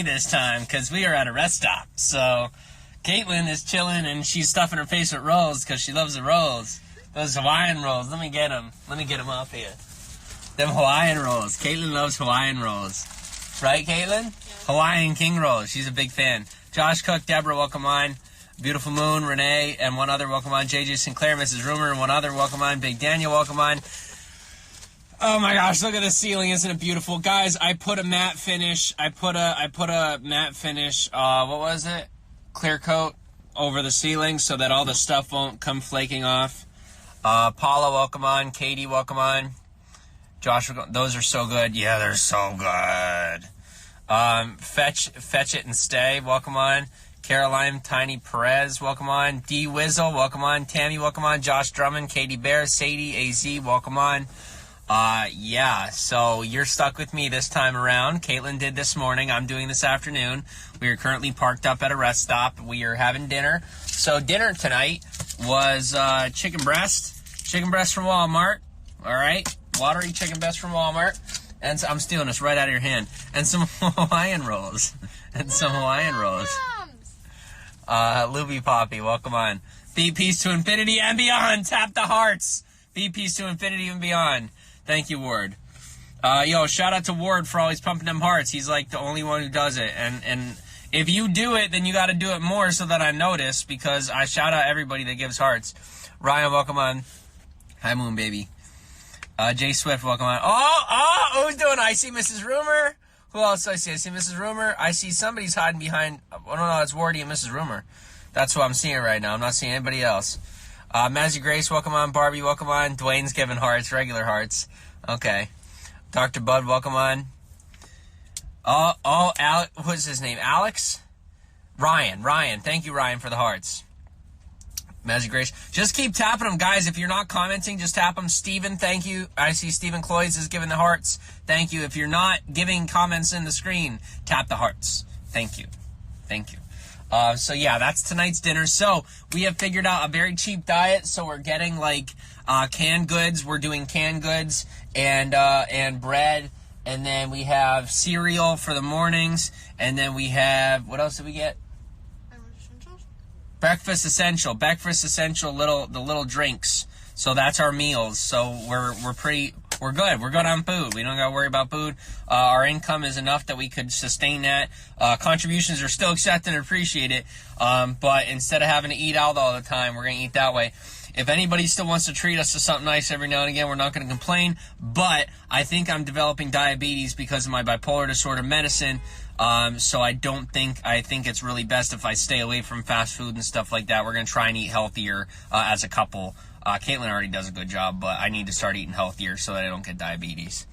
this time because we are at a rest stop. So Caitlin is chilling and she's stuffing her face with rolls because she loves the rolls. Those Hawaiian rolls. Let me get them. Let me get them off here. Them Hawaiian rolls. Caitlin loves Hawaiian rolls. Right, Caitlin? Yeah. Hawaiian king rolls. She's a big fan. Josh Cook, Deborah, welcome on. Beautiful Moon, Renee, and one other, welcome on. JJ Sinclair, Mrs. Rumor, and one other, welcome on. Big Daniel, welcome on. Oh my gosh, look at the ceiling. Isn't it beautiful? Guys, I put a matte finish. I put a matte finish, what was it? Clear coat over the ceiling so that all the stuff won't come flaking off. Paula, welcome on. Katie, welcome on. Josh, those are so good. Yeah, they're so good. Fetch it and stay, welcome on. Caroline Tiny Perez, welcome on. D Wizzle, welcome on. Tammy, welcome on. Josh Drummond, Katie Bear, Sadie, AZ, welcome on. Yeah, so you're stuck with me this time around. Caitlin did this morning. I'm doing this afternoon. We are currently parked up at a rest stop. We are having dinner. So dinner tonight was chicken breast from Walmart. All right, watery chicken breast from Walmart. And so I'm stealing this right out of your hand. And some Hawaiian rolls. Luby Poppy, welcome on. Be peace to infinity and beyond. Tap the hearts. Be peace to infinity and beyond. Thank you, Ward. Yo, shout out to Ward for always pumping them hearts. He's like the only one who does it. And if you do it, then you got to do it more so that I notice, because I shout out everybody that gives hearts. Ryan, welcome on. Hi, Moon Baby. Jay Swift, welcome on. Oh, who's doing? I see Mrs. Rumor. Who else I see? I see Mrs. Rumor. I see somebody's hiding behind. Oh, no, it's Wardy and Mrs. Rumor. That's who I'm seeing right now. I'm not seeing anybody else. Mazzy Grace, welcome on. Barbie, welcome on. Dwayne's giving hearts, regular hearts. Okay. Dr. Bud, welcome on. What's his name? Alex? Ryan. Thank you, Ryan, for the hearts. Mazzy Grace. Just keep tapping them, guys. If you're not commenting, just tap them. Steven, thank you. I see Steven Cloyes is giving the hearts. Thank you. If you're not giving comments in the screen, tap the hearts. Thank you. So yeah, that's tonight's dinner. So we have figured out a very cheap diet. So we're getting like canned goods. We're doing canned goods and bread. And then we have cereal for the mornings. And then we have, what else did we get? Breakfast essential, the little drinks. So that's our meals. So we're good. We're good on food. We don't got to worry about food. Our income is enough that we could sustain that. Contributions are still accepted and appreciated. But instead of having to eat out all the time, we're going to eat that way. If anybody still wants to treat us to something nice every now and again, we're not going to complain. But I think I'm developing diabetes because of my bipolar disorder medicine. So I think it's really best if I stay away from fast food and stuff like that. We're going to try and eat healthier as a couple. Caitlin already does a good job, but I need to start eating healthier so that I don't get diabetes.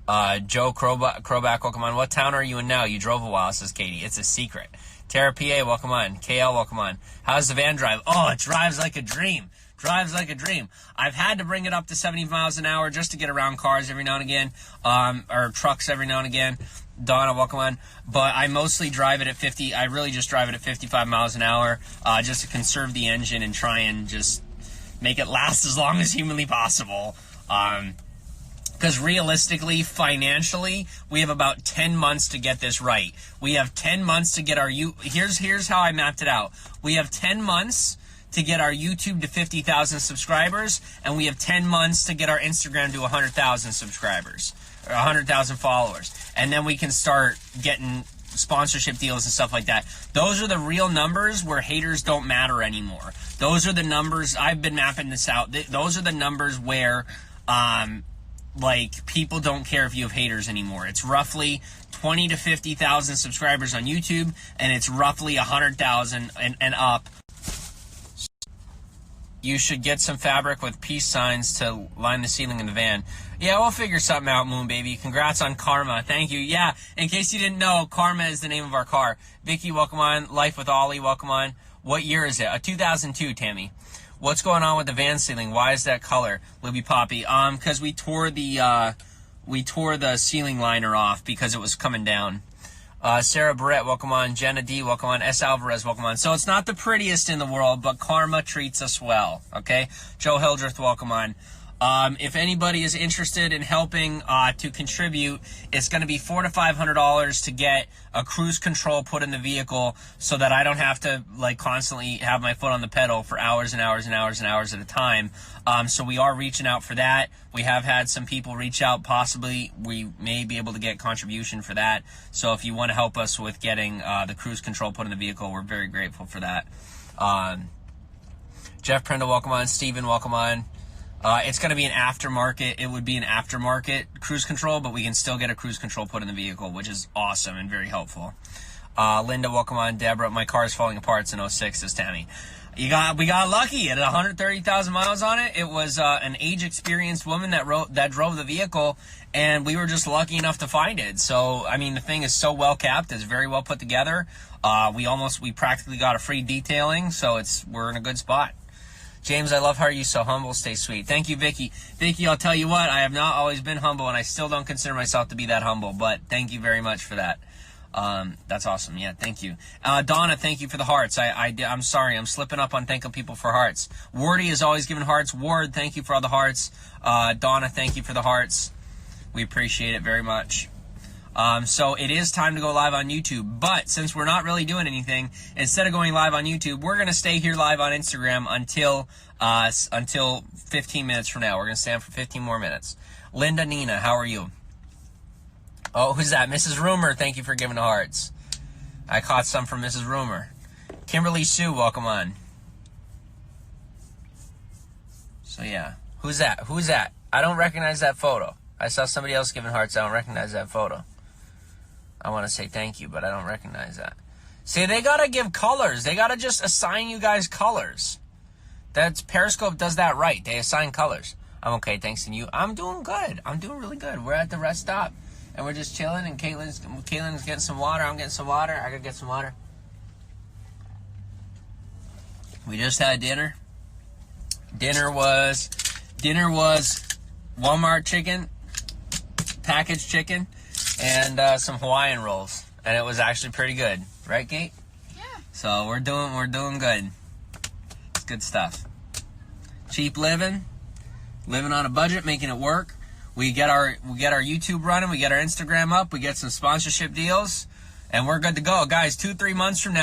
Joe Crowback, welcome on. What town are you in now? You drove a while, says Katie. It's a secret. Tara PA, welcome on. KL, welcome on. How's the van drive? Oh, it drives like a dream. I've had to bring it up to 70 miles an hour just to get around cars every now and again, or trucks every now and again. Donna, welcome on. But I mostly drive it at 50. I really just drive it at 55 miles an hour, just to conserve the engine and try and just make it last as long as humanly possible. Because realistically, financially, we have about 10 months to get this right. We have 10 months to get our here's how I mapped it out. We have 10 months to get our YouTube to 50,000 subscribers, and we have 10 months to get our Instagram to 100,000 subscribers, or 100,000 followers. And then we can start getting sponsorship deals and stuff like that. Those are the real numbers where haters don't matter anymore. Those are the numbers, I've been mapping this out. Those are the numbers where, like, people don't care if you have haters anymore. It's roughly 20 to 50,000 subscribers on YouTube, and it's roughly 100,000 and up. You should get some fabric with peace signs to line the ceiling in the van. Yeah, we'll figure something out, Moon Baby. Congrats on Karma. Thank you. Yeah, in case you didn't know, Karma is the name of our car. Vicky, welcome on. Life with Ollie, welcome on. What year is it? A 2002, Tammy. What's going on with the van ceiling? Why is that color? Libby Poppy. Because we tore the ceiling liner off because it was coming down. Sarah Barrett, welcome on. Jenna D, welcome on. S. Alvarez, welcome on. So it's not the prettiest in the world, but karma treats us well, okay? Joe Hildreth, welcome on. If anybody is interested in helping to contribute, it's going to be $400 to $500 to get a cruise control put in the vehicle so that I don't have to like constantly have my foot on the pedal for hours and hours and hours and hours at a time. So we are reaching out for that. We have had some people reach out. Possibly we may be able to get contribution for that. So if you want to help us with getting the cruise control put in the vehicle, we're very grateful for that. Jeff Prendle, welcome on. Steven, welcome on. It's going to be an aftermarket. It would be an aftermarket cruise control, but we can still get a cruise control put in the vehicle, which is awesome and very helpful. Linda, welcome on. Deborah, my car is falling apart. It's an 06, says Tammy. We got lucky. It had 130,000 miles on it. It was an age-experienced woman that drove the vehicle, and we were just lucky enough to find it. So, I mean, the thing is so well kept. It's very well put together. We practically got a free detailing, so we're in a good spot. James, I love how you're so humble. Stay sweet. Thank you, Vicky. Vicky, I'll tell you what, I have not always been humble, and I still don't consider myself to be that humble, but thank you very much for that. That's awesome. Yeah, thank you. Donna, thank you for the hearts. I'm sorry, I'm slipping up on thanking people for hearts. Wardy is always giving hearts. Ward, thank you for all the hearts. Donna, thank you for the hearts. We appreciate it very much. So it is time to go live on YouTube, but since we're not really doing anything, instead of going live on YouTube, we're going to stay here live on Instagram until 15 minutes from now. We're going to stay on for 15 more minutes. Linda Nina, how are you? Oh, who's that? Mrs. Rumor, thank you for giving the hearts. I caught some from Mrs. Rumor. Kimberly Sue, welcome on. So yeah, who's that? Who's that? I don't recognize that photo. I saw somebody else giving hearts. I don't recognize that photo. I want to say thank you, but I don't recognize that. See, they got to give colors. They got to just assign you guys colors. Periscope does that right. They assign colors. I'm okay, thanks to you. I'm doing good. I'm doing really good. We're at the rest stop, and we're just chilling, and Caitlin's getting some water. I'm getting some water. I got to get some water. We just had dinner. Dinner was Walmart chicken, packaged chicken, and some Hawaiian rolls, and it was actually pretty good, right, Kate? Yeah. So we're doing good. It's good stuff. Cheap living on a budget, making it work. We get our YouTube running, we get our Instagram up, we get some sponsorship deals, and we're good to go, guys. 2-3 months from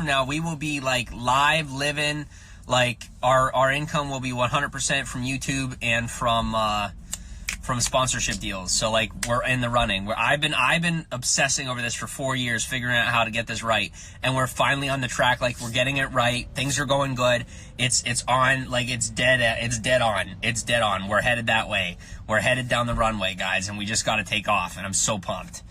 now, we will be like live living. Like our income will be 100% from YouTube and from sponsorship deals. So like we're in the running. I've been obsessing over this for 4 years, figuring out how to get this right, and we're finally on the track. Like we're getting it right. Things are going good. It's on. Like it's dead on. We're headed that way. We're headed down the runway, guys, and we just got to take off. And I'm so pumped.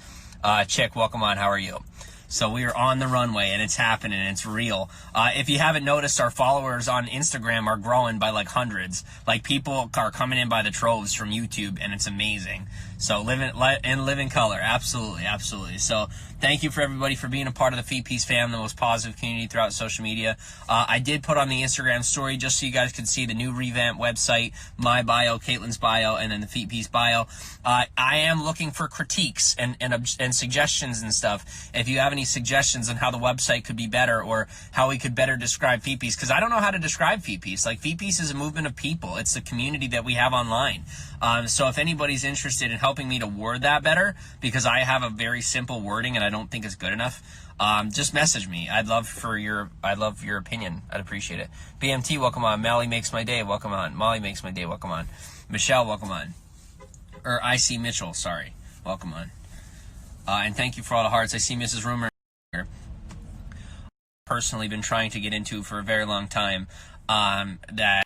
Chick, welcome on. How are you? So we are on the runway, and it's happening, and it's real. If you haven't noticed, our followers on Instagram are growing by like hundreds. Like people are coming in by the troves from YouTube, and it's amazing. So live in color. Absolutely, absolutely. So thank you for everybody for being a part of the Feet Piece fam, the most positive community throughout social media. I did put on the Instagram story just so you guys could see the new revamped website, my bio, Caitlin's bio, and then the Feet Piece bio. I am looking for critiques and suggestions and stuff. If you have any suggestions on how the website could be better or how we could better describe Feet Piece, because I don't know how to describe Feet Piece. Like Feet Piece is a movement of people. It's the community that we have online. So if anybody's interested in helping me to word that better, because I have a very simple wording and I don't think it's good enough, just message me. I'd love your opinion. I'd appreciate it. BMT, welcome on. Molly makes my day. Welcome on. Molly makes my day. Welcome on. Michelle, welcome on. Or IC Mitchell, sorry. Welcome on. And thank you for all the hearts. I see Mrs. Rumor here. Personally been trying to get into for a very long time, that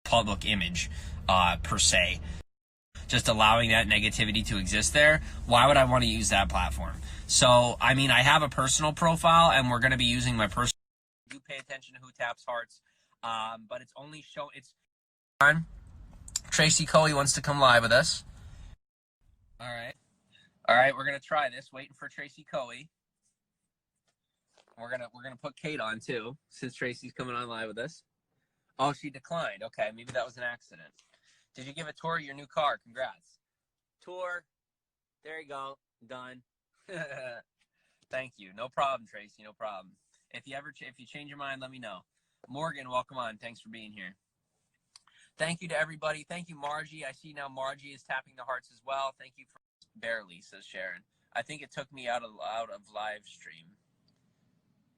public image, per se. Just allowing that negativity to exist there. Why would I want to use that platform? So, I mean, I have a personal profile, and we're going to be using my personal. Do pay attention to who taps hearts, but it's only it's on. Tracy Coey wants to come live with us. All right, we're gonna try this. Waiting for Tracy Coey. We're gonna put Kate on too, since Tracy's coming on live with us. Oh, she declined. Okay, maybe that was an accident. Did you give a tour of your new car? Congrats. Tour. There you go. Done. Thank you. No problem, Tracy. No problem. If you change your mind, let me know. Morgan, welcome on. Thanks for being here. Thank you to everybody. Thank you, Margie. I see now Margie is tapping the hearts as well. Thank you for barely, says Sharon. I think it took me out of live stream.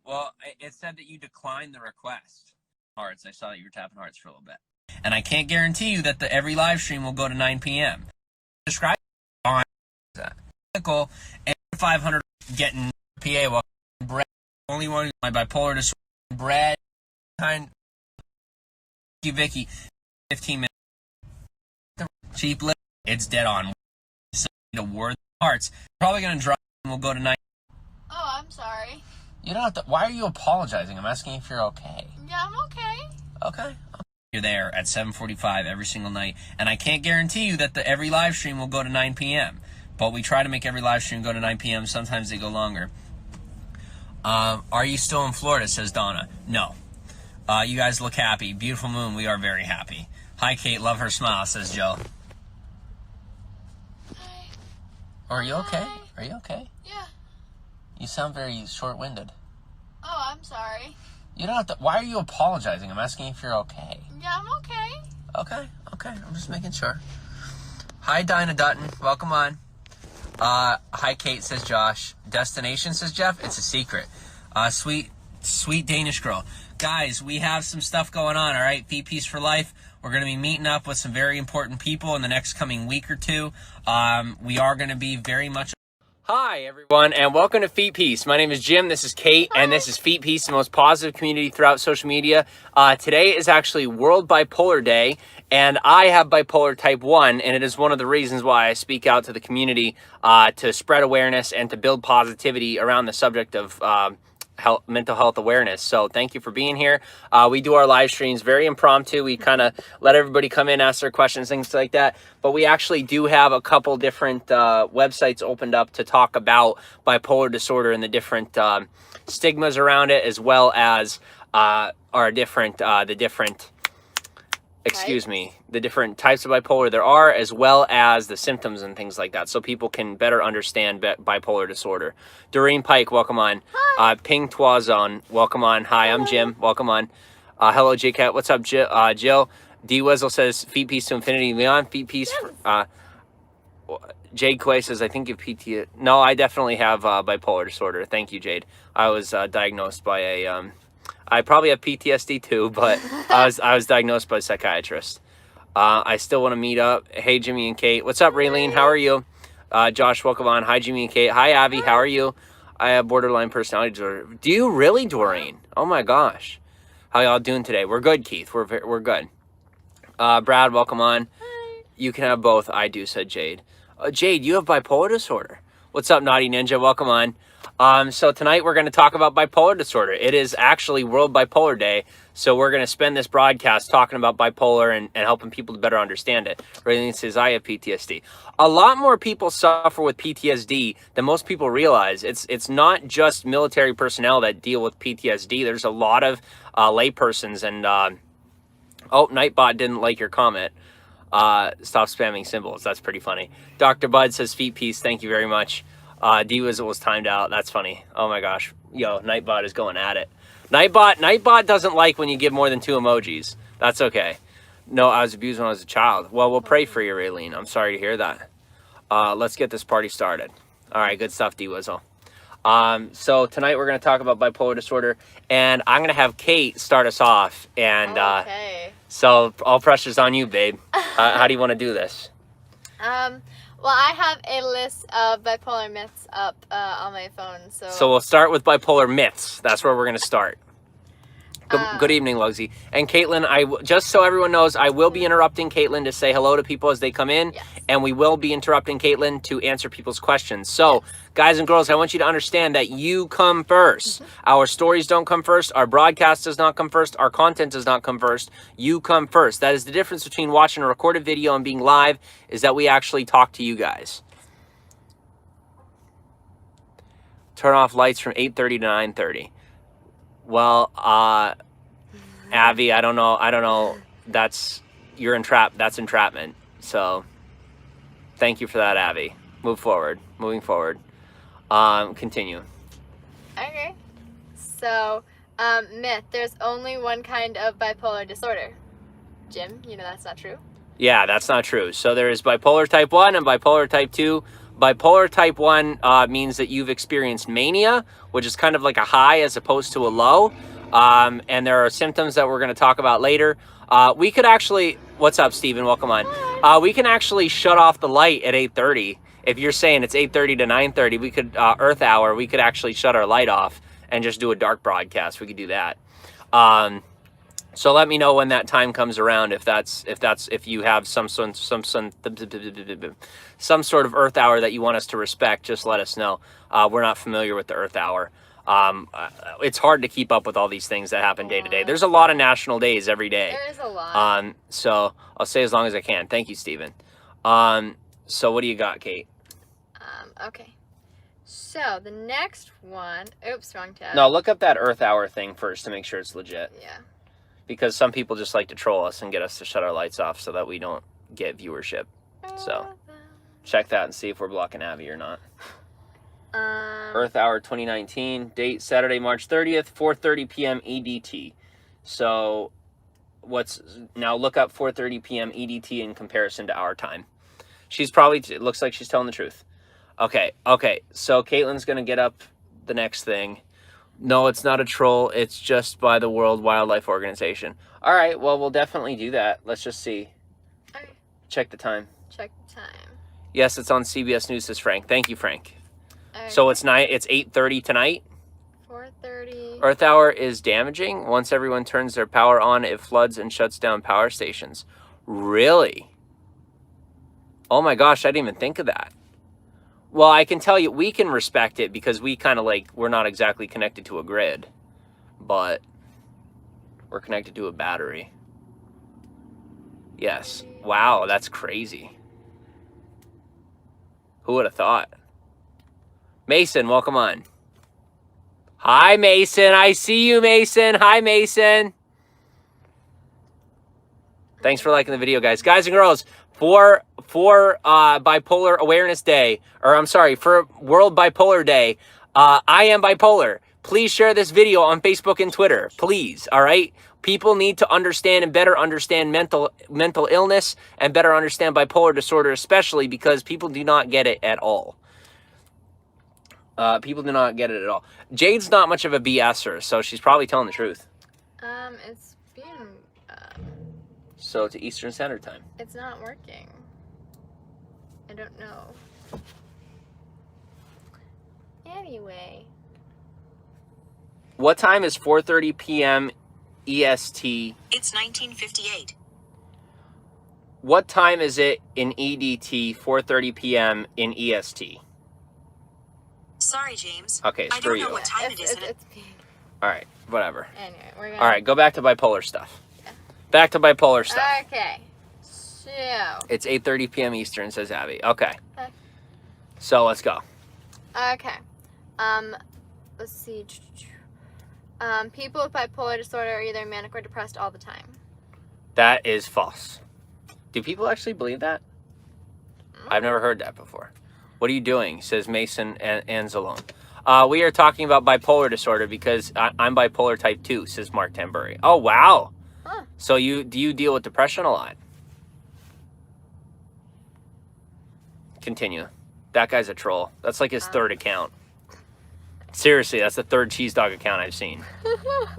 Well, it said that you declined the request. Hearts. I saw that you were tapping hearts for a little bit. And I can't guarantee you that every live stream will go to 9 p.m. Describe that. And 500 getting PA while Brad, only one my bipolar disorder. Brad, kind. Vicky, 15 minutes. Cheap list. It's dead on. So the word hearts. Probably gonna drop and we'll go to 9. Oh, I'm sorry. You don't have to. Why are you apologizing? I'm asking if you're okay. Yeah, I'm okay. Okay. You're there at 7:45 every single night, and I can't guarantee you that every live stream will go to 9 p.m. But we try to make every live stream go to 9 p.m. Sometimes they go longer. Are you still in Florida? Says Donna. No. You guys look happy. Beautiful moon. We are very happy. Hi, Kate. Love her smile. Says Jill. Hi. Are you okay? Hi. Are you okay? Yeah. You sound very short-winded. Oh, I'm sorry. You don't have to. Why are you apologizing? I'm asking if you're okay. Yeah, I'm okay. Okay. I'm just making sure. Hi, Dinah Dutton. Welcome on. Hi, Kate, says Josh. Destination, says Jeff. It's a secret. Sweet Danish girl. Guys, we have some stuff going on, all right? Feet Peace for Life. We're going to be meeting up with some very important people in the next coming week or two. We are going to be very much... Hi, everyone, and welcome to Feet Peace. My name is Jim, this is Kate, and this is Feet Peace, the most positive community throughout social media. Today is actually World Bipolar Day, and I have bipolar type 1, and it is one of the reasons why I speak out to the community to spread awareness and to build positivity around the subject of mental health awareness. So thank you for being here. We do our live streams very impromptu. We kind of let everybody come in, ask their questions, things like that. But we actually do have a couple different websites opened up to talk about bipolar disorder and the different stigmas around it, as well as the different types of bipolar there are, as well as the symptoms and things like that, so people can better understand bipolar disorder. Doreen Pike, welcome on. Hi. Ping Toison, welcome on. Hi, I'm Jim, welcome on. Hello, JCat, what's up, Jill? D Wezzle says, Feet Peace to Infinity. Leon, Feet Peace. Yes. Jade Clay says, I think you PT. No, I definitely have bipolar disorder. Thank you, Jade. I was diagnosed by a... I probably have PTSD too, but I was diagnosed by a psychiatrist. I still want to meet up. Hey, Jimmy and Kate. What's up, Raylene? How are you? Josh, welcome on. Hi, Jimmy and Kate. Hi, Abby. How are you? I have borderline personality disorder. Do you really, Doreen? Oh my gosh. How y'all doing today? We're good, Keith. We're good. Brad, welcome on. Hi. You can have both. I do, said Jade. Jade, you have bipolar disorder. What's up, Naughty Ninja? Welcome on. So tonight we're going to talk about bipolar disorder. It is actually World Bipolar Day, so we're going to spend this broadcast talking about bipolar and helping people to better understand it. Raylene says, I have PTSD. A lot more people suffer with PTSD than most people realize. It's not just military personnel that deal with PTSD. There's a lot of laypersons and... Oh, Nightbot didn't like your comment. Stop spamming symbols. That's pretty funny. Dr. Bud says, Feet Peace. Thank you very much. D-Wizzle was timed out. That's funny. Oh my gosh. Yo, Nightbot is going at it. Nightbot doesn't like when you give more than 2 emojis. That's okay. No, I was abused when I was a child. Well, we'll pray for you, Raylene. I'm sorry to hear that. Let's get this party started. All right, good stuff, D-Wizzle. So tonight we're going to talk about bipolar disorder, and I'm going to have Kate start us off. And okay. So all pressure's on you, babe. How do you want to do this? Well, I have a list of bipolar myths up on my phone, So we'll start with bipolar myths. That's where we're going to start. Good evening, Lugsy. And Caitlin, just so everyone knows, I will be interrupting Caitlin to say hello to people as they come in. Yes. And we will be interrupting Caitlin to answer people's questions. So, guys and girls, I want you to understand that you come first. Our stories don't come first. Our broadcast does not come first. Our content does not come first. You come first. That is the difference between watching a recorded video and being live, is that we actually talk to you guys. Turn off lights from 8:30 to 9:30. Well, Abby, I don't know. That's entrapment. So thank you for that, Abby. Moving forward. Continue. Okay. So, myth, there's only one kind of bipolar disorder. Jim, you know that's not true. Yeah, that's not true. So there is bipolar type 1 and bipolar type 2. Bipolar type 1 means that you've experienced mania, which is kind of like a high as opposed to a low. And there are symptoms that we're going to talk about later. We could actually... What's up, Steven? Welcome on. We can actually shut off the light at 8:30. If you're saying it's 8:30 to 9:30, we could... Earth hour, we could actually shut our light off and just do a dark broadcast. We could do that. So let me know when that time comes around. If you have some sort of Earth hour that you want us to respect, just let us know. We're not familiar with the Earth hour. It's hard to keep up with all these things that happen day to day. There's a lot of national days every day. There is a lot. So I'll say as long as I can. Thank you, Stephen. So what do you got, Kate? Okay. So the next one. Oops, wrong tab. No, look up that Earth hour thing first to make sure it's legit. Yeah. Because some people just like to troll us and get us to shut our lights off so that we don't get viewership. So check that and see if we're blocking Abby or not. Earth Hour 2019, date Saturday, March 30th, 4:30 p.m. EDT. So now look up 4:30 p.m. EDT in comparison to our time. It looks like she's telling the truth. Okay. So Caitlin's going to get up the next thing. No, it's not a troll. It's just by the World Wildlife Organization. All right, well, we'll definitely do that. Let's just see. Okay. Check the time. Check the time. Yes, it's on CBS News, says Frank. Thank you, Frank. Okay. So it's 8:30 tonight. 4:30. Earth hour is damaging. Once everyone turns their power on, it floods and shuts down power stations. Really? Oh my gosh, I didn't even think of that. Well, I can tell you, we can respect it because we kind of we're not exactly connected to a grid, but we're connected to a battery. Yes. Wow, that's crazy. Who would have thought? Mason, welcome on. Hi, Mason. I see you, Mason. Hi, Mason. Thanks for liking the video, guys. Guys and girls, for Bipolar Awareness Day, for World Bipolar Day, I am bipolar. Please share this video on Facebook and Twitter, please, all right? People need to understand and better understand mental illness and better understand bipolar disorder, especially because people do not get it at all. People do not get it at all. Jade's not much of a BSer, so she's probably telling the truth. It's being... So to Eastern Standard Time. It's not working. I don't know. Anyway. What time is 4:30 p.m. EST? It's 1958. What time is it in EDT, 4:30 p.m. in EST? Sorry, James. Okay, I screw don't know you. what time it is. It's being... All right, whatever. Anyway, we're gonna... All right, go back to bipolar stuff. Back to bipolar stuff. Okay. So... It's 8:30 p.m. Eastern, says Abby. Okay. Okay. So let's go. Okay. Let's see. People with bipolar disorder are either manic or depressed all the time. That is false. Do people actually believe that? I've never heard that before. What are you doing? Says Mason and Anzalone. We are talking about bipolar disorder because I'm bipolar type 2, says Mark Tambury. Oh, wow. Huh. So do you deal with depression a lot? Continue. That guy's a troll. That's like his third account. Seriously, that's the third cheese dog account I've seen.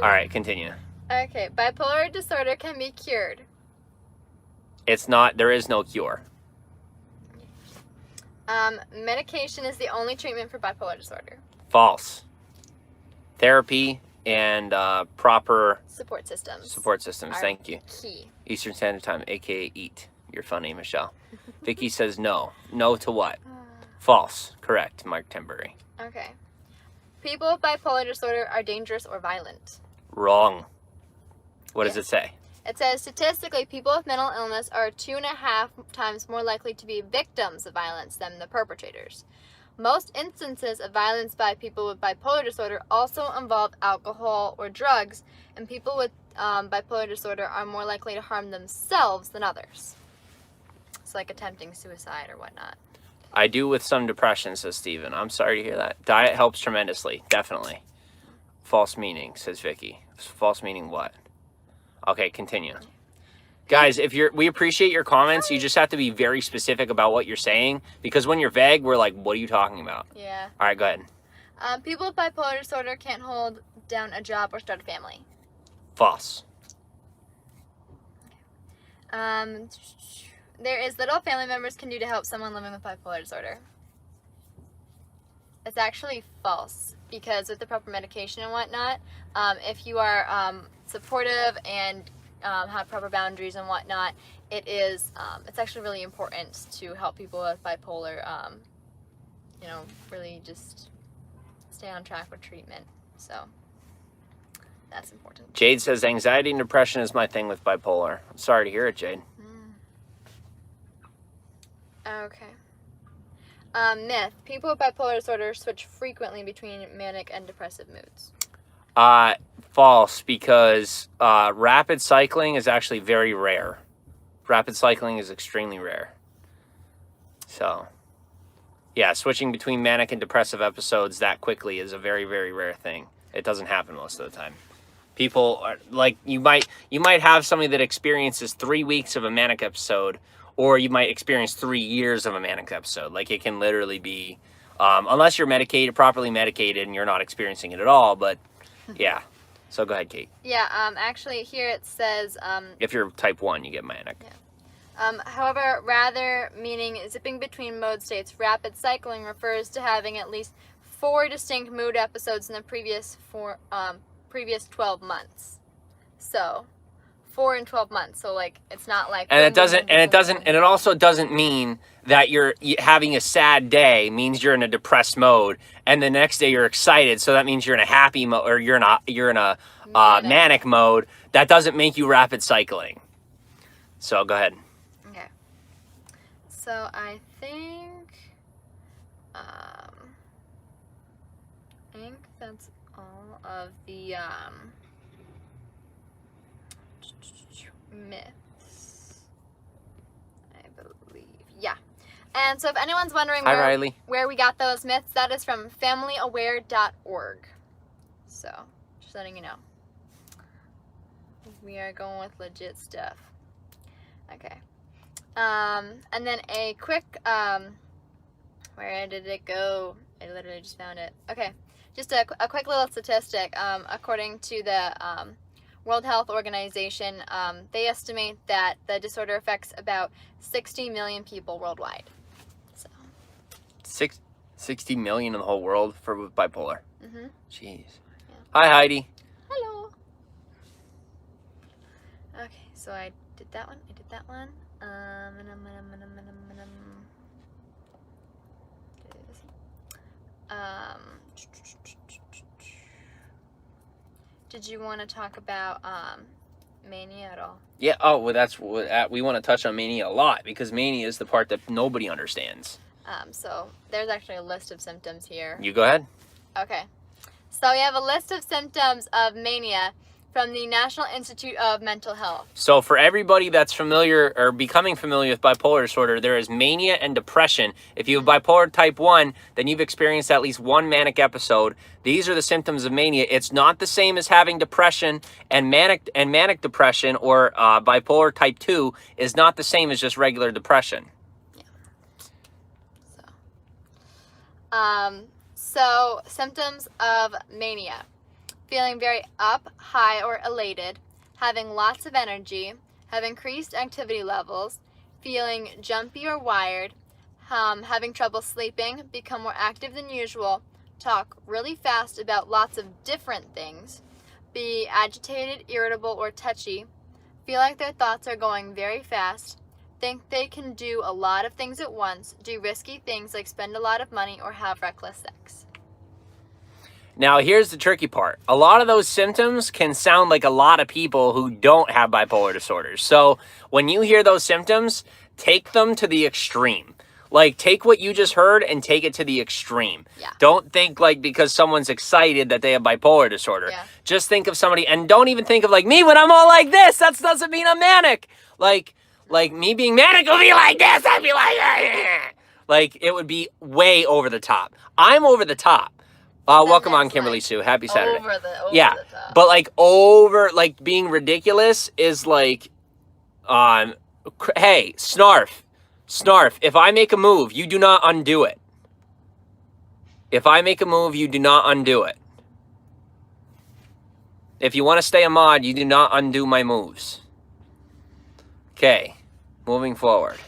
All right, continue. Okay, bipolar disorder can be cured. It's not. There is no cure. Medication is the only treatment for bipolar disorder. False. Therapy and proper Support systems. Thank you. Key. Eastern Standard Time, aka EAT. You're funny, Michelle. Vicky says no. No to what? False. Correct, Mark Timbury. Okay. People with bipolar disorder are dangerous or violent. Wrong. What does it say? It says, statistically, people with mental illness are 2.5 times more likely to be victims of violence than the perpetrators. Most instances of violence by people with bipolar disorder also involve alcohol or drugs, and people with bipolar disorder are more likely to harm themselves than others. It's like attempting suicide or whatnot. I do with some depression, says Steven. I'm sorry to hear that. Diet helps tremendously. Definitely. False meaning, says Vicky. False meaning what? Okay, continue. Guys, we appreciate your comments. You just have to be very specific about what you're saying, because when you're vague, we're like, what are you talking about? Yeah. All right, go ahead. People with bipolar disorder can't hold down a job or start a family. False. There is little family members can do to help someone living with bipolar disorder. It's actually false, because with the proper medication and whatnot, if you are supportive and have proper boundaries and whatnot, it's actually really important to help people with bipolar, really just stay on track with treatment. So that's important. Jade says anxiety and depression is my thing with bipolar. I'm sorry to hear it, Jade. Okay. Myth. People with bipolar disorder switch frequently between manic and depressive moods. False, because rapid cycling is actually very rare. Rapid cycling is extremely rare. So, yeah, switching between manic and depressive episodes that quickly is a very, very rare thing. It doesn't happen most of the time. People are like, you might have somebody that experiences 3 weeks of a manic episode, or you might experience 3 years of a manic episode. Like, it can literally be, unless you're properly medicated and you're not experiencing it at all. But yeah, so go ahead, Kate. Yeah, actually here it says, if you're type 1, you get manic. Yeah. However, rather meaning zipping between mode states, rapid cycling refers to having at least 4 distinct mood episodes in the previous 12 months. So 4 in 12 months. So like, it's not like, and it also doesn't mean that you're having a sad day means you're in a depressed mode, and the next day you're excited. So that means you're in a happy mode, or you're in a manic mode. That doesn't make you rapid cycling. So go ahead. Okay. So I think that's all of the myths, I believe. Yeah. And so if anyone's wondering where we got those myths, that is from familyaware.org. So just letting you know. We are going with legit stuff. Okay. And then a quick, where did it go? I literally just found it. Okay. Just a quick little statistic. According to the World Health Organization, they estimate that the disorder affects about 60 million people worldwide. So 60 million in the whole world for bipolar. Mm-hmm. Jeez. Yeah. Hi, Heidi. Hello. Okay, so I did that one. Did you want to talk about mania at all? Yeah. Oh, well, that's what we want to touch on mania a lot, because mania is the part that nobody understands. So there's actually a list of symptoms here. You go ahead. Okay. So we have a list of symptoms of mania from the National Institute of Mental Health. So for everybody that's familiar or becoming familiar with bipolar disorder, there is mania and depression. If you have bipolar type 1, then you've experienced at least one manic episode. These are the symptoms of mania. It's not the same as having depression, and manic depression or bipolar type 2 is not the same as just regular depression. Yeah. So symptoms of mania: feeling very up, high, or elated, having lots of energy, have increased activity levels, feeling jumpy or wired, having trouble sleeping, become more active than usual, talk really fast about lots of different things, be agitated, irritable, or touchy, feel like their thoughts are going very fast, think they can do a lot of things at once, do risky things like spend a lot of money, or have reckless sex. Now, here's the tricky part. A lot of those symptoms can sound like a lot of people who don't have bipolar disorders. So when you hear those symptoms, take them to the extreme. Like, take what you just heard and take it to the extreme. Yeah. Don't think, like, because someone's excited that they have bipolar disorder. Yeah. Just think of somebody, and don't even think of, like, me when I'm all like this. That doesn't mean I'm manic. Like me being manic will be like this. I'd be like, like, it would be way over the top. I'm over the top. Welcome on, Kimberly Sue. Happy Saturday. Over the yeah, top. but like being ridiculous is like Hey, Snarf. If I make a move, you do not undo it. If I make a move, you do not undo it. If you want to stay a mod, you do not undo my moves. Okay, moving forward.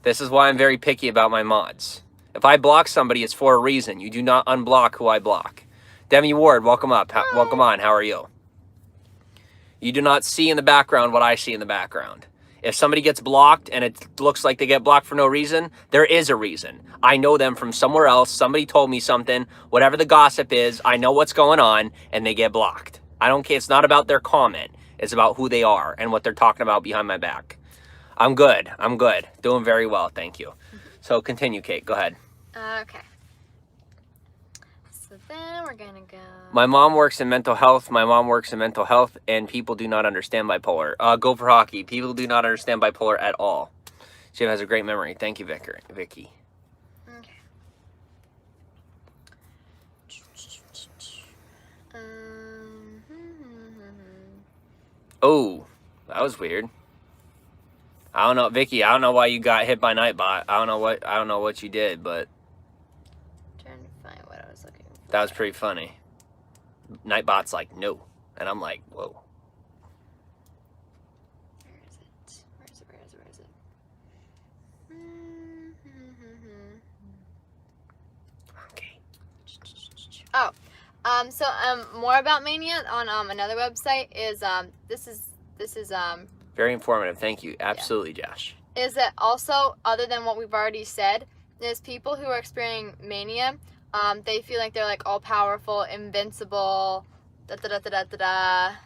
This is why I'm very picky about my mods. If I block somebody, it's for a reason. You do not unblock who I block. Demi Ward, welcome up. Welcome on. How are you? You do not see in the background what I see in the background. If somebody gets blocked and it looks like they get blocked for no reason, there is a reason. I know them from somewhere else. Somebody told me something. Whatever the gossip is, I know what's going on, and they get blocked. I don't care. It's not about their comment. It's about who they are and what they're talking about behind my back. I'm good. Doing very well. Thank you. So continue, Kate. Go ahead. Okay. So then we're going to go... My mom works in mental health. And people do not understand bipolar. Go for hockey. People do not understand bipolar at all. She has a great memory. Thank you, Vicky. Okay. Oh, that was weird. I don't know, Vicky. I don't know why you got hit by Nightbot. I don't know what you did, but Trying to find what I was looking for. that was pretty funny. Nightbot's like, no, and I'm like, whoa. Where is it? Where is it? Okay. Oh, so more about Mania on another website is this is Very informative. Thank you. Absolutely, Josh. is that also, other than what we've already said, is people who are experiencing mania, they feel like they're like all powerful, invincible,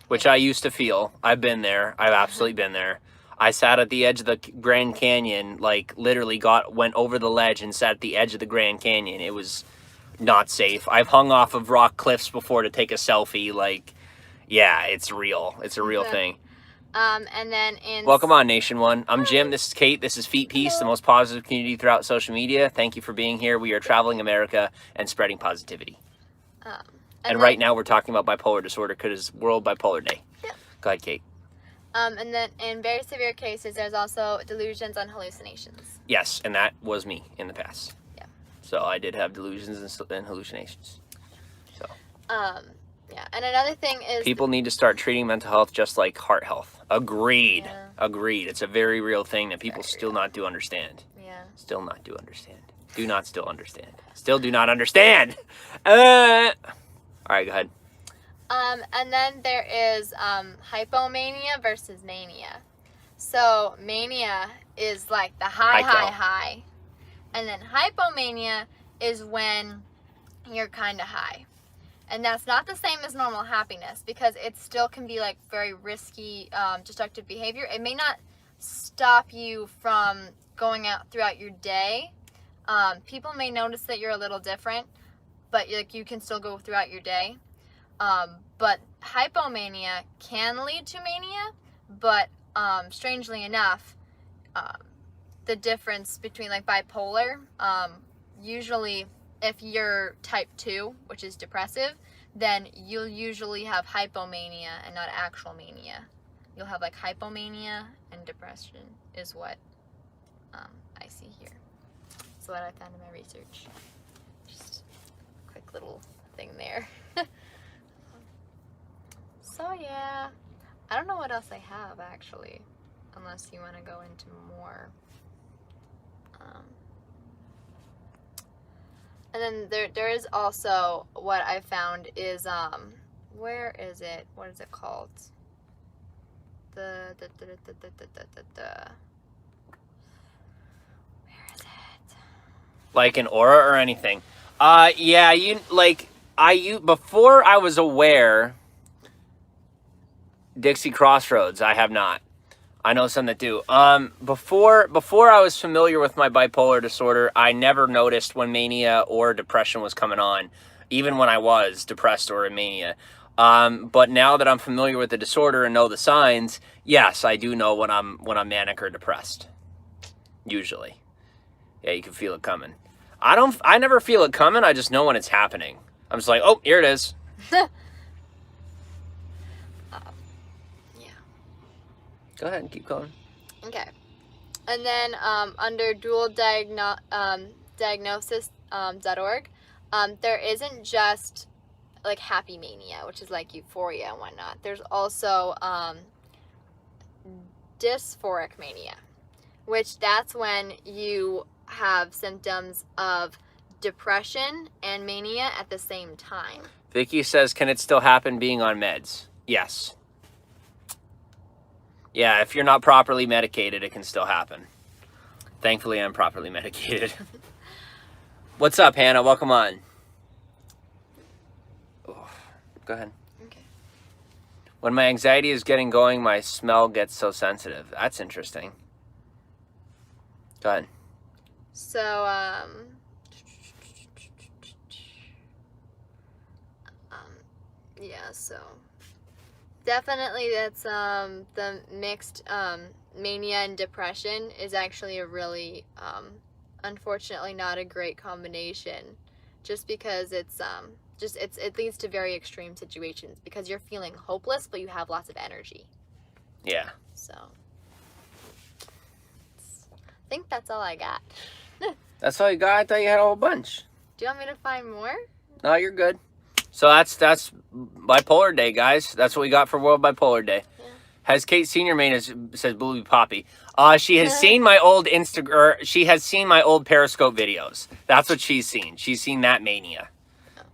Which I used to feel. I've been there. I've absolutely been there. I sat at the edge of the Grand Canyon, like literally went over the ledge and sat at the edge of the Grand Canyon. It was not safe. I've hung off of rock cliffs before to take a selfie. Like, yeah, it's real. It's a real thing. And then Welcome on, Nation One. I'm Jim. This is Kate. This is Feet Peace, the most positive community throughout social media. Thank you for being here. We are traveling America and spreading positivity. And right now we're talking about bipolar disorder because it's World Bipolar Day. Yeah. Go ahead, Kate. And then in very severe cases, there's also delusions and hallucinations. Yes, and that was me in the past. Yeah. So I did have delusions and hallucinations. So. Yeah, and another thing is... People need to start treating mental health just like heart health. Agreed. Yeah. Agreed. It's a very real thing that people still not do understand. Yeah. Still not do understand. Do not still understand. Still do not understand. All right, go ahead. And then there is hypomania versus mania. So mania is like the high. And then hypomania is when you're kind of high. And that's not the same as normal happiness because it still can be like very risky, destructive behavior. It may not stop you from going out throughout your day. People may notice that you're a little different, but you can still go throughout your day. But hypomania can lead to mania, but strangely enough, the difference between like bipolar, usually if you're type 2, which is depressive, then you'll usually have hypomania and not actual mania. You'll have like hypomania and depression is what I see here. That's what I found in my research. Just a quick little thing there. So yeah, I don't know what else I have actually, unless you want to go into more. And then there is also what I found is where is it? What is it called? Where is it? Like an aura or anything? Yeah, before I was aware. Dixie Crossroads, I have not. I know some that do. Before I was familiar with my bipolar disorder, I never noticed when mania or depression was coming on, even when I was depressed or in mania. But now that I'm familiar with the disorder and know the signs, yes, I do know when I'm manic or depressed. Usually. Yeah, you can feel it coming. I never feel it coming, I just know when it's happening. I'm just like, oh, here it is. Yeah. Go ahead and keep going. Okay. And then under diagnosis.org, there isn't just like happy mania, which is like euphoria and whatnot. There's also dysphoric mania, which that's when you have symptoms of depression and mania at the same time. Vicky says, can it still happen being on meds? Yes. Yeah, if you're not properly medicated, it can still happen. Thankfully, I'm properly medicated. What's up, Hannah? Welcome on. Oh, go ahead. Okay. When my anxiety is getting going, my smell gets so sensitive. That's interesting. Go ahead. So, yeah, so definitely that's the mixed mania and depression is actually a really unfortunately not a great combination, just because it leads to very extreme situations because you're feeling hopeless but you have lots of energy. Yeah. So I think that's all I got. That's all you got? I thought you had a whole bunch. Do you want me to find more? No, you're good. So that's Bipolar Day, guys. That's what we got for World Bipolar Day. Yeah. Has Kate seen your main? Says Bluey Poppy. She has seen my old she has seen my old Periscope videos. That's what she's seen. She's seen that mania.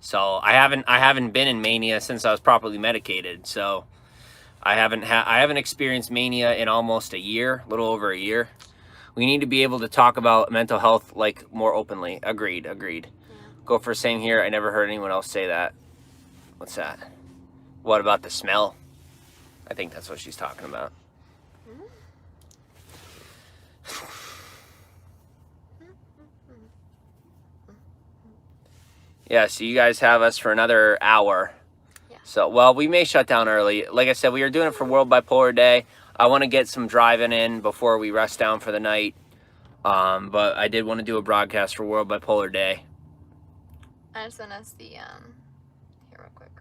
So I haven't been in mania since I was properly medicated. So I haven't experienced mania in almost a year, a little over a year. We need to be able to talk about mental health like more openly. Agreed. Yeah. Go for same here. I never heard anyone else say that. What's that? What about the smell? I think that's what she's talking about. Yeah, so you guys have us for another hour. Yeah. So, well, we may shut down early. Like I said, we are doing it for World Bipolar Day. I want to get some driving in before we rest down for the night. But I did want to do a broadcast for World Bipolar Day. I just want to see, here real quick.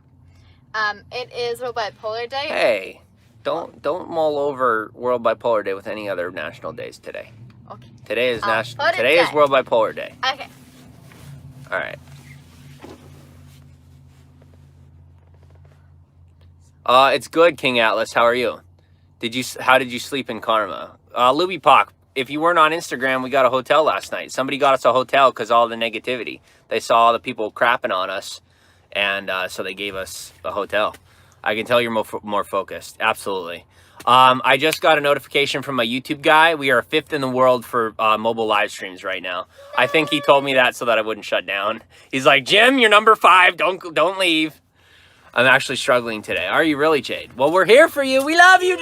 It is World Bipolar Day. Hey, don't mull over World Bipolar Day with any other national days today. Okay. Today is World Bipolar Day. Okay. All right. It's good, King Atlas. How are you? How did you sleep in Karma? Luby Pock, if you weren't on Instagram, we got a hotel last night. Somebody got us a hotel because all the negativity. They saw all the people crapping on us, and so they gave us a hotel. I can tell you're more focused. Absolutely. I just got a notification from my YouTube guy. We are 5th in the world for mobile live streams right now. I think he told me that so that I wouldn't shut down. He's like, Jim, you're number 5. Don't leave. I'm actually struggling today. Are you really, Jade? Well, we're here for you. We love you,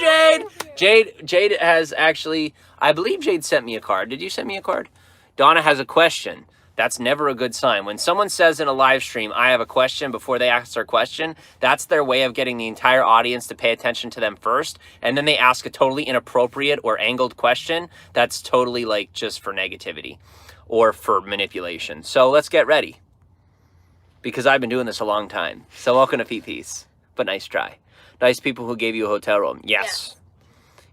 Jade. Jade has actually, I believe Jade sent me a card. Did you send me a card? Donna has a question. That's never a good sign. When someone says in a live stream, I have a question before they ask their question, that's their way of getting the entire audience to pay attention to them first. And then they ask a totally inappropriate or angled question. That's totally like just for negativity or for manipulation. So let's get ready. Because I've been doing this a long time. So welcome to Peace. But nice try. Nice people who gave you a hotel room. Yes. Yeah.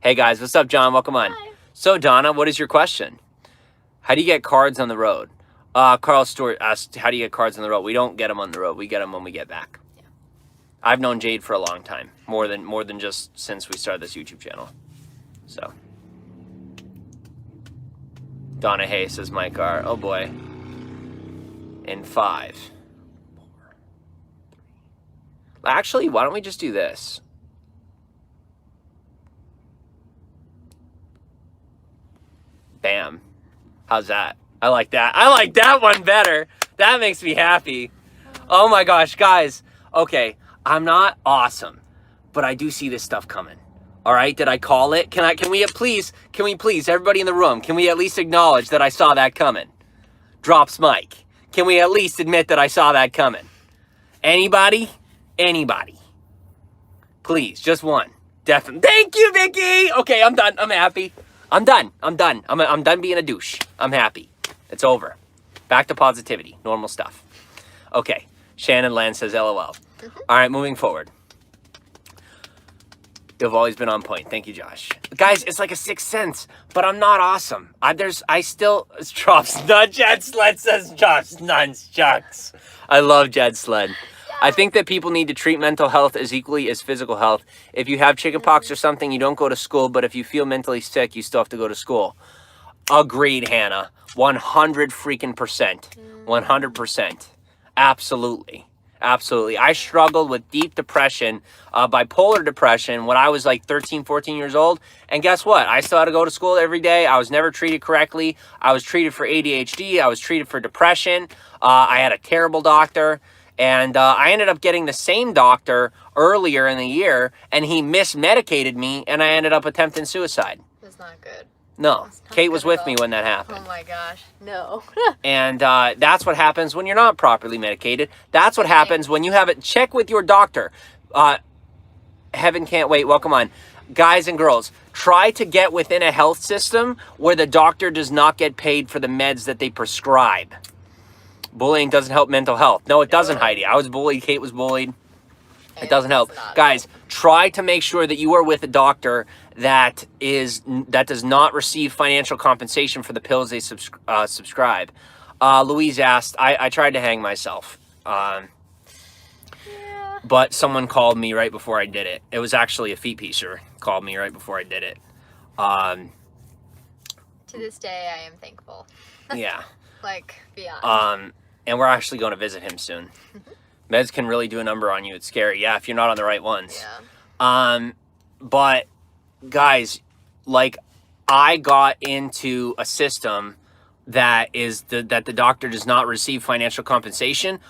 Hey guys, what's up, John? Welcome on. Hi. So Donna, what is your question? How do you get cards on the road? Carl Stewart asked, how do you get cards on the road? We don't get them on the road. We get them when we get back. Yeah. I've known Jade for a long time. More than just since we started this YouTube channel. So. Donna Hayes is my car. Oh boy. In 5. 4, 3. Actually, why don't we just do this? Bam. How's that? I like that. I like that one better. That makes me happy. Oh my gosh, guys. Okay, I'm not awesome, but I do see this stuff coming. All right, did I call it? Can we please, everybody in the room, can we at least acknowledge that I saw that coming? Drops mic. Can we at least admit that I saw that coming? Anybody? Anybody? Please, just one. Definitely. Thank you, Vicky. Okay, I'm done. I'm happy. I'm done. I'm done being a douche. I'm happy. It's over. Back to positivity. Normal stuff. Okay. Shannon Land says LOL. All right, moving forward. You've always been on point. Thank you, Josh. Guys, it's like a sixth sense, but I'm not awesome. I still drops none. Jed Sled says Josh nuns chucks. I love Jed Sled. I think that people need to treat mental health as equally as physical health. If you have chickenpox or something, you don't go to school, but if you feel mentally sick, you still have to go to school. Agreed, Hannah. 100 freaking percent. 100%. Absolutely. Absolutely. I struggled with deep depression, bipolar depression when I was like 13, 14 years old. And guess what? I still had to go to school every day. I was never treated correctly. I was treated for ADHD. I was treated for depression. I had a terrible doctor. And I ended up getting the same doctor earlier in the year, and he mismedicated me, and I ended up attempting suicide. That's not good. No. Kate was with me when that happened. Oh my gosh. No. And that's what happens when you're not properly medicated. That's what happens when you have it. Check with your doctor. Heaven can't wait. Welcome on. Guys and girls, try to get within a health system where the doctor does not get paid for the meds that they prescribe. Bullying doesn't help mental health. No, it doesn't, Heidi. I was bullied. Kate was bullied. It doesn't help. Guys, try to make sure that you are with a doctor that does not receive financial compensation for the pills they subscribe. Louise asked, I tried to hang myself. But someone called me right before I did it. It was actually a feet piecer called me right before I did it. To this day, I am thankful. Yeah. Like, beyond. And we're actually going to visit him soon. Meds can really do a number on you. It's scary. Yeah, if you're not on the right ones. Yeah. But guys, like, I got into a system that the doctor does not receive financial compensation,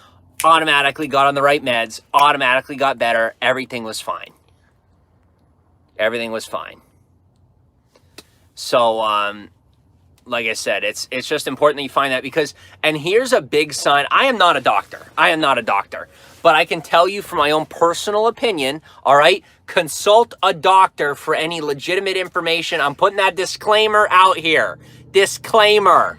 automatically got on the right meds, automatically got better. Everything was fine. Everything was fine. So, like I said, it's just important that you find that because, and here's a big sign. I am not a doctor. But I can tell you from my own personal opinion, all right? Consult a doctor for any legitimate information. I'm putting that disclaimer out here. Disclaimer.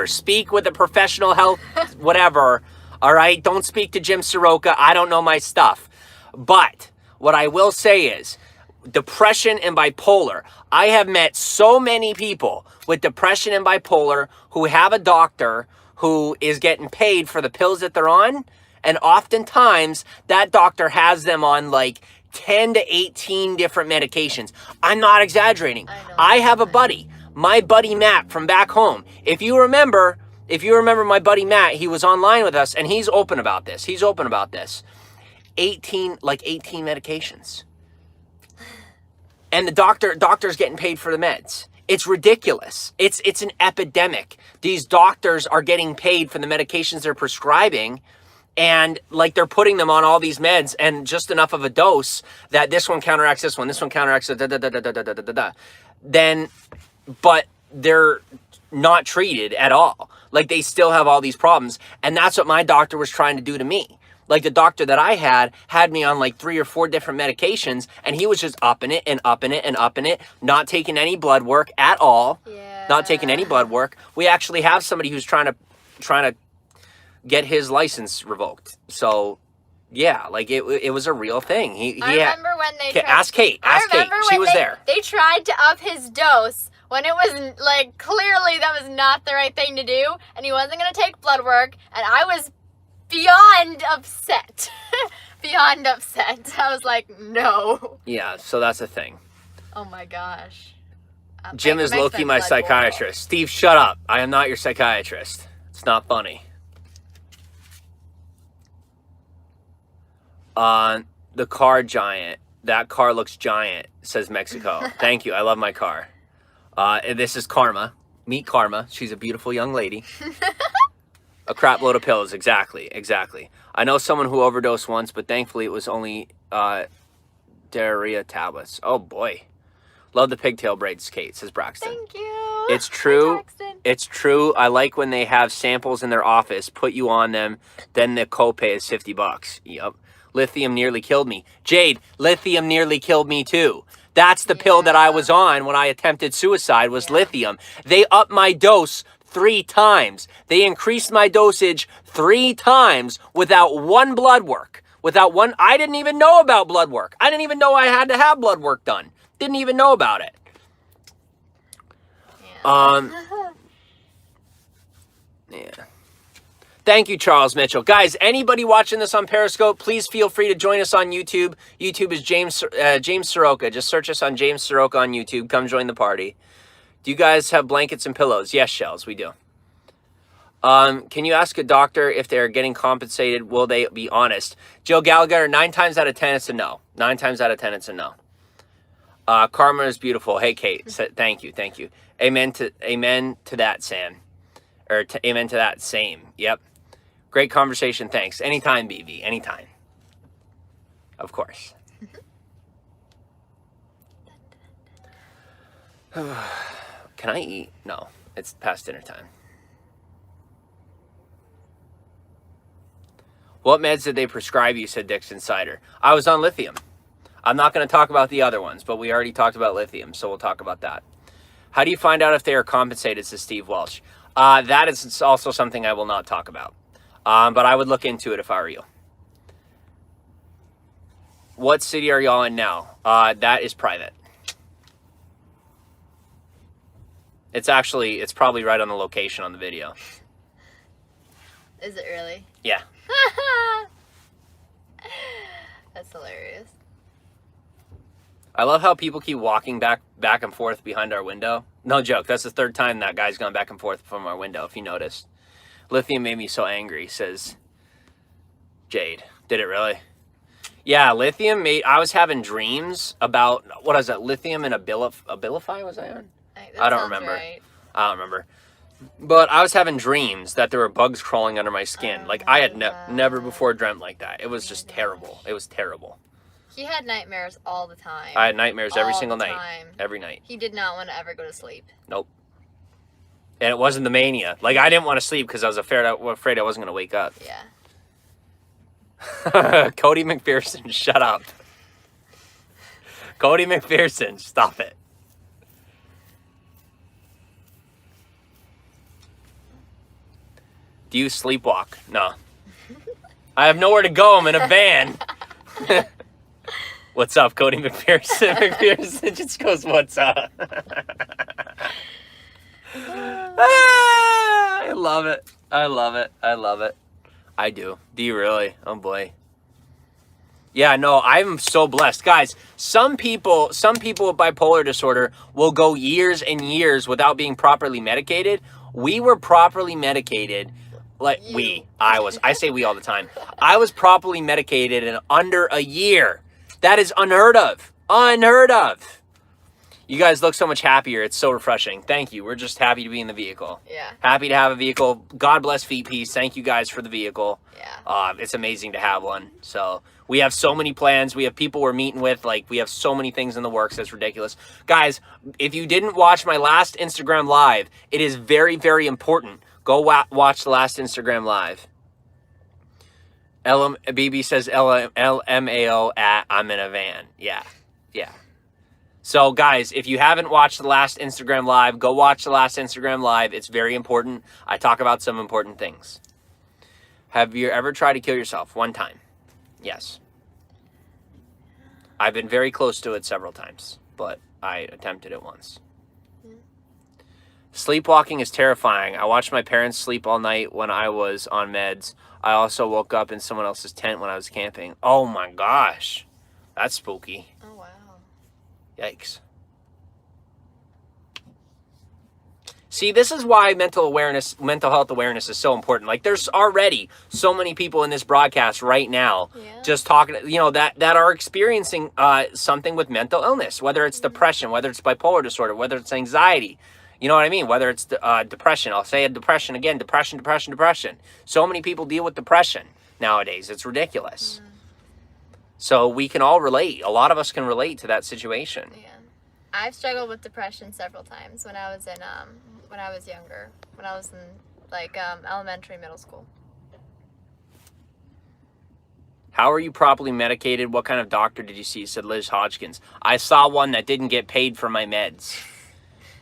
Speak with a professional health, whatever, all right? Don't speak to Jim Soroka. I don't know my stuff. But what I will say is, depression and bipolar. I have met so many people with depression and bipolar who have a doctor who is getting paid for the pills that they're on. And oftentimes that doctor has them on like 10 to 18 different medications. I'm not exaggerating. I have a buddy, my buddy Matt from back home. If you remember my buddy Matt, he was online with us and he's open about this. 18 medications. And the doctor's getting paid for the meds. It's ridiculous. It's an epidemic. These doctors are getting paid for the medications they're prescribing, and like they're putting them on all these meds and just enough of a dose that this one counteracts this one, this one counteracts then, but they're not treated at all. Like they still have all these problems, and that's what my doctor was trying to do to me. Like the doctor that I had me on like 3 or 4 different medications, and he was just upping it, not taking any blood work at all. Yeah. Not taking any blood work. We actually have somebody who's trying to get his license revoked. So, yeah, like it was a real thing. I remember when they ask Kate. She was there. They tried to up his dose when it was like clearly that was not the right thing to do, and he wasn't going to take blood work, and I was beyond upset. I was like, no. Yeah, so that's the thing. Oh my gosh. Jim is low-key my psychiatrist. Steve, shut up. I am not your psychiatrist. It's not funny. The car giant. That car looks giant, says Mexico. Thank you. I love my car. This is Karma. Meet Karma. She's a beautiful young lady. A crap load of pills, exactly. I know someone who overdosed once, but thankfully it was only diarrhea tablets. Oh boy. Love the pigtail braids, Kate, says Braxton. Thank you. It's true. It's true. I like when they have samples in their office, put you on them, then the copay is $50. Yep. Lithium nearly killed me. Jade, lithium nearly killed me too. That's the pill that I was on when I attempted suicide was lithium. They upped my dose 3 times. They increased my dosage 3 times without one blood work. without one. I didn't even know about blood work. I didn't even know I had to have blood work done. Didn't even know about it. Yeah. Yeah. Thank you, Charles Mitchell. Guys, anybody watching this on Periscope, please feel free to join us on YouTube. YouTube is James Soroka. Just search us on James Soroka on YouTube. Come join the party. Do you guys have blankets and pillows? Yes, Shells, we do. Can you ask a doctor if they're getting compensated? Will they be honest? Joe Gallagher, 9 times out of 10, it's a no. 9 times out of 10, it's a no. Karma is beautiful. Hey, Kate. Thank you. Thank you. Amen to that, Sam. Or amen to that, same. Yep. Great conversation. Thanks. Anytime, BB. Anytime. Of course. Can I eat? No. It's past dinner time. What meds did they prescribe you, said Dixon Cider. I was on lithium. I'm not going to talk about the other ones, but we already talked about lithium, so we'll talk about that. How do you find out if they are compensated, says Steve Welsh? That is also something I will not talk about. But I would look into it if I were you. What city are y'all in now? That is private. It's probably right on the location on the video. Is it really? Yeah. That's hilarious. I love how people keep walking back and forth behind our window. No joke. That's the 3rd time that guy's gone back and forth from our window, if you noticed. Lithium made me so angry, says Jade. Did it really? Yeah, lithium made... I was having dreams about... What was that? Lithium and Abilify was I on? I don't remember. Right. I don't remember. But I was having dreams that there were bugs crawling under my skin. Oh like, I had my never God. before dreamt like that. It was just terrible. It was terrible. He had nightmares all the time. I had nightmares every All single the night. time. Every night. He did not want to ever go to sleep. Nope. And it wasn't the mania. Like, I didn't want to sleep because I was afraid I wasn't going to wake up. Yeah. Cody McPherson, shut up. Cody McPherson, stop it. Do you sleepwalk? No. I have nowhere to go. I'm in a van. What's up, Cody McPherson? McPherson just goes, what's up? I love it. I love it. I love it. I do. Do you really? Oh, boy. Yeah, no, I'm so blessed. Guys, some people with bipolar disorder will go years and years without being properly medicated. We were properly medicated. I say we all the time. I was properly medicated in under a year. That is unheard of. Unheard of. You guys look so much happier. It's so refreshing. Thank you. We're just happy to be in the vehicle. Yeah. Happy to have a vehicle. God bless Feet Peace. Thank you guys for the vehicle. Yeah. It's amazing to have one. So we have so many plans. We have people we're meeting with. Like, we have so many things in the works. It's ridiculous. Guys, if you didn't watch my last Instagram Live, it is very, very important. Go watch the last Instagram Live. BB says LMAO at I'm in a van. Yeah. Yeah. So, guys, if you haven't watched the last Instagram Live, go watch the last Instagram Live. It's very important. I talk about some important things. Have you ever tried to kill yourself? One time. Yes. I've been very close to it several times, but I attempted it once. Sleepwalking is terrifying. I watched my parents sleep all night when I was on meds. I also woke up in someone else's tent when I was camping. Oh my gosh. That's spooky. Oh, wow. Yikes. See, this is why mental health awareness is so important. Like, there's already so many people in this broadcast right now just talking, that are experiencing something with mental illness, whether it's depression, whether it's bipolar disorder, whether it's anxiety. You know what I mean? Whether it's depression. I'll say depression again. Depression. So many people deal with depression nowadays. It's ridiculous. So we can all relate. A lot of us can relate to that situation. Yeah. I've struggled with depression several times when I was younger. When I was in elementary, middle school. How are you properly medicated? What kind of doctor did you see? Said Liz Hodgkins. I saw one that didn't get paid for my meds.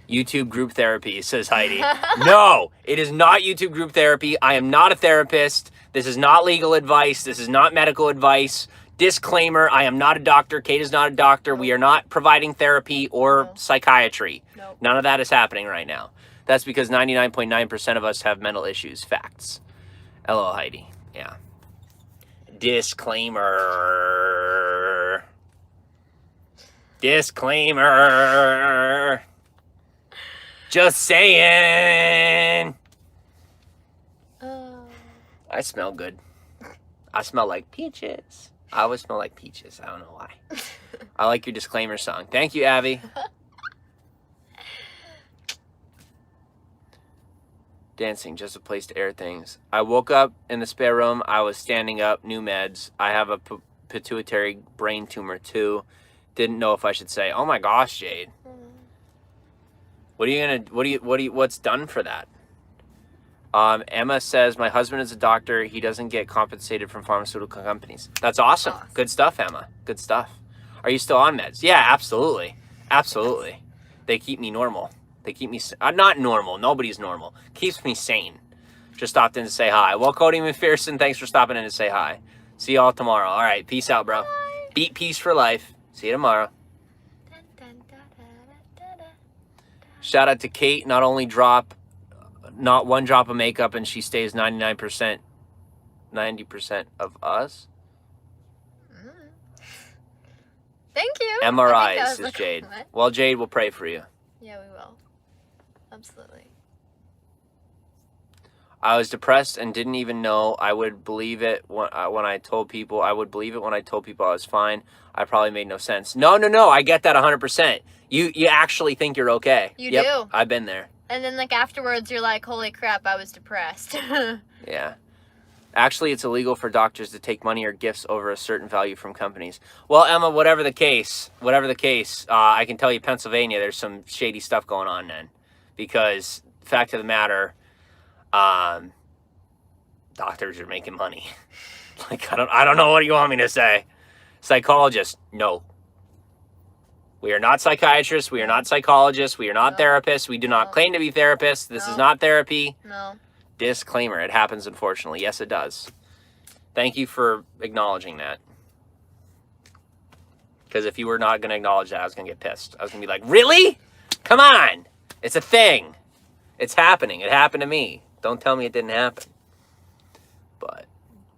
YouTube group therapy, says Heidi. No, it is not YouTube group therapy. I am not a therapist. This is not legal advice. This is not medical advice. Disclaimer, I am not a doctor. Kate is not a doctor. Nope. We are not providing therapy or psychiatry. Nope. None of that is happening right now. That's because 99.9% of us have mental issues. Facts. Hello, Heidi. Yeah. Disclaimer. Disclaimer. Just saying. I smell good. I smell like peaches. I always smell like peaches. I don't know why. I like your disclaimer song. Thank you, Abby. Dancing, just a place to air things. I woke up in the spare room. I was standing up, new meds. I have a pituitary brain tumor too. Didn't know if I should say, oh my gosh, Jade. What's done for that? Emma says, my husband is a doctor. He doesn't get compensated from pharmaceutical companies. That's awesome. Good stuff, Emma. Good stuff. Are you still on meds? Yeah, absolutely. Absolutely. They keep me normal. They keep me, not normal. Nobody's normal. Keeps me sane. Just stopped in to say hi. Well, Cody McPherson, thanks for stopping in to say hi. See y'all tomorrow. All right. Peace out, bro. Bye. Beat peace for life. See you tomorrow. Shout out to Kate. Not only not one drop of makeup, and she stays 90% of us. Thank you. MRIs, says Jade. What? Well, Jade, we'll pray for you. Yeah, we will. Absolutely. I was depressed and didn't even know I would believe it when I told people. I would believe it when I told people I was fine. I probably made no sense. No. I get that 100%. You actually think you're okay. You do. I've been there. And then, like, afterwards, you're like, holy crap, I was depressed. Yeah. Actually, it's illegal for doctors to take money or gifts over a certain value from companies. Well, Emma, whatever the case, I can tell you Pennsylvania, there's some shady stuff going on then. Because, fact of the matter, doctors are making money. Like, I don't know what you want me to say. Psychologists, no. We are not psychiatrists. We are not psychologists. We are not therapists. We do not claim to be therapists. This is not therapy. No. Disclaimer. It happens, unfortunately. Yes, it does. Thank you for acknowledging that. Because if you were not going to acknowledge that, I was going to get pissed. I was going to be like, really? Come on. It's a thing. It's happening. It happened to me. Don't tell me it didn't happen. But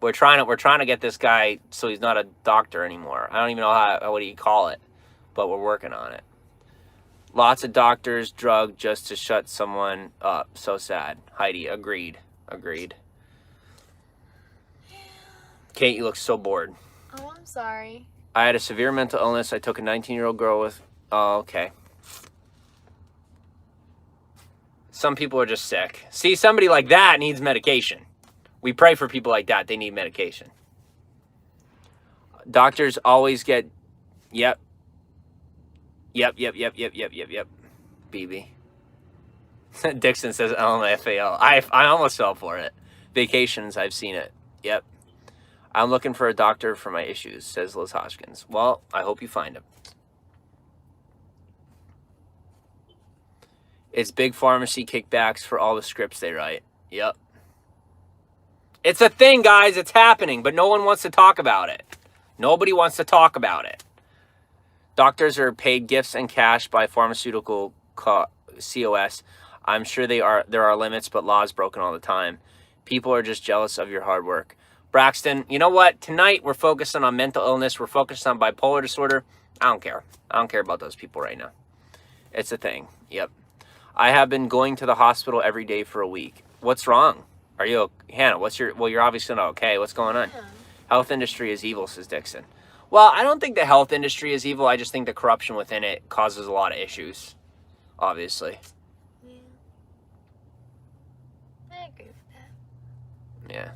we're trying to get this guy so he's not a doctor anymore. I don't even know what do you call it. But we're working on it. Lots of doctors drug just to shut someone up. So sad. Heidi, agreed. Kate, you look so bored. Oh, I'm sorry. I had a severe mental illness. I took a 19-year-old girl with... Oh, okay. Some people are just sick. See, somebody like that needs medication. We pray for people like that. They need medication. Doctors always get... Yep. BB. Dixon says LMFAO. I almost fell for it. Vacations, I've seen it. Yep. I'm looking for a doctor for my issues, says Liz Hoskins. Well, I hope you find him. It's big pharmacy kickbacks for all the scripts they write. Yep. It's a thing, guys. It's happening, but no one wants to talk about it. Nobody wants to talk about it. Doctors are paid gifts and cash by pharmaceutical COS. I'm sure there are limits, but laws broken all the time. People are just jealous of your hard work. Braxton, you know what? Tonight we're focusing on mental illness. We're focused on bipolar disorder. I don't care. I don't care about those people right now. It's a thing. Yep. I have been going to the hospital every day for a week. What's wrong? Are you Hannah? You're obviously not okay. What's going on? Health industry is evil, says Dixon. Well, I don't think the health industry is evil. I just think the corruption within it causes a lot of issues, obviously. Yeah. I agree with that. Yeah.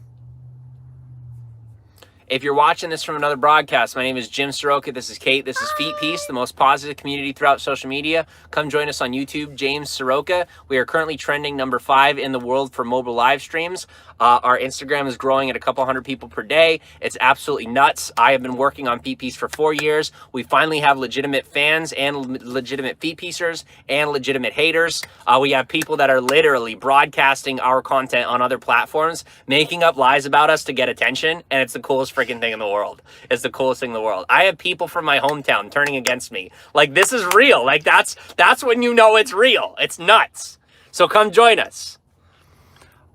If you're watching this from another broadcast, my name is Jim Soroka. This is Kate. This is Feet Piece, the most positive community throughout social media. Come join us on YouTube, James Soroka. We are currently trending number 5 in the world for mobile live streams. Our Instagram is growing at a couple hundred people per day. It's absolutely nuts. I have been working on Feet Piece for 4 years. We finally have legitimate fans and legitimate Feet Piecers and legitimate haters. We have people that are literally broadcasting our content on other platforms, making up lies about us to get attention, and it's the coolest freaking thing in the world. It's the coolest thing in the world. I have people from my hometown turning against me. Like, this is real. Like, that's when you know it's real. It's nuts. So come join us.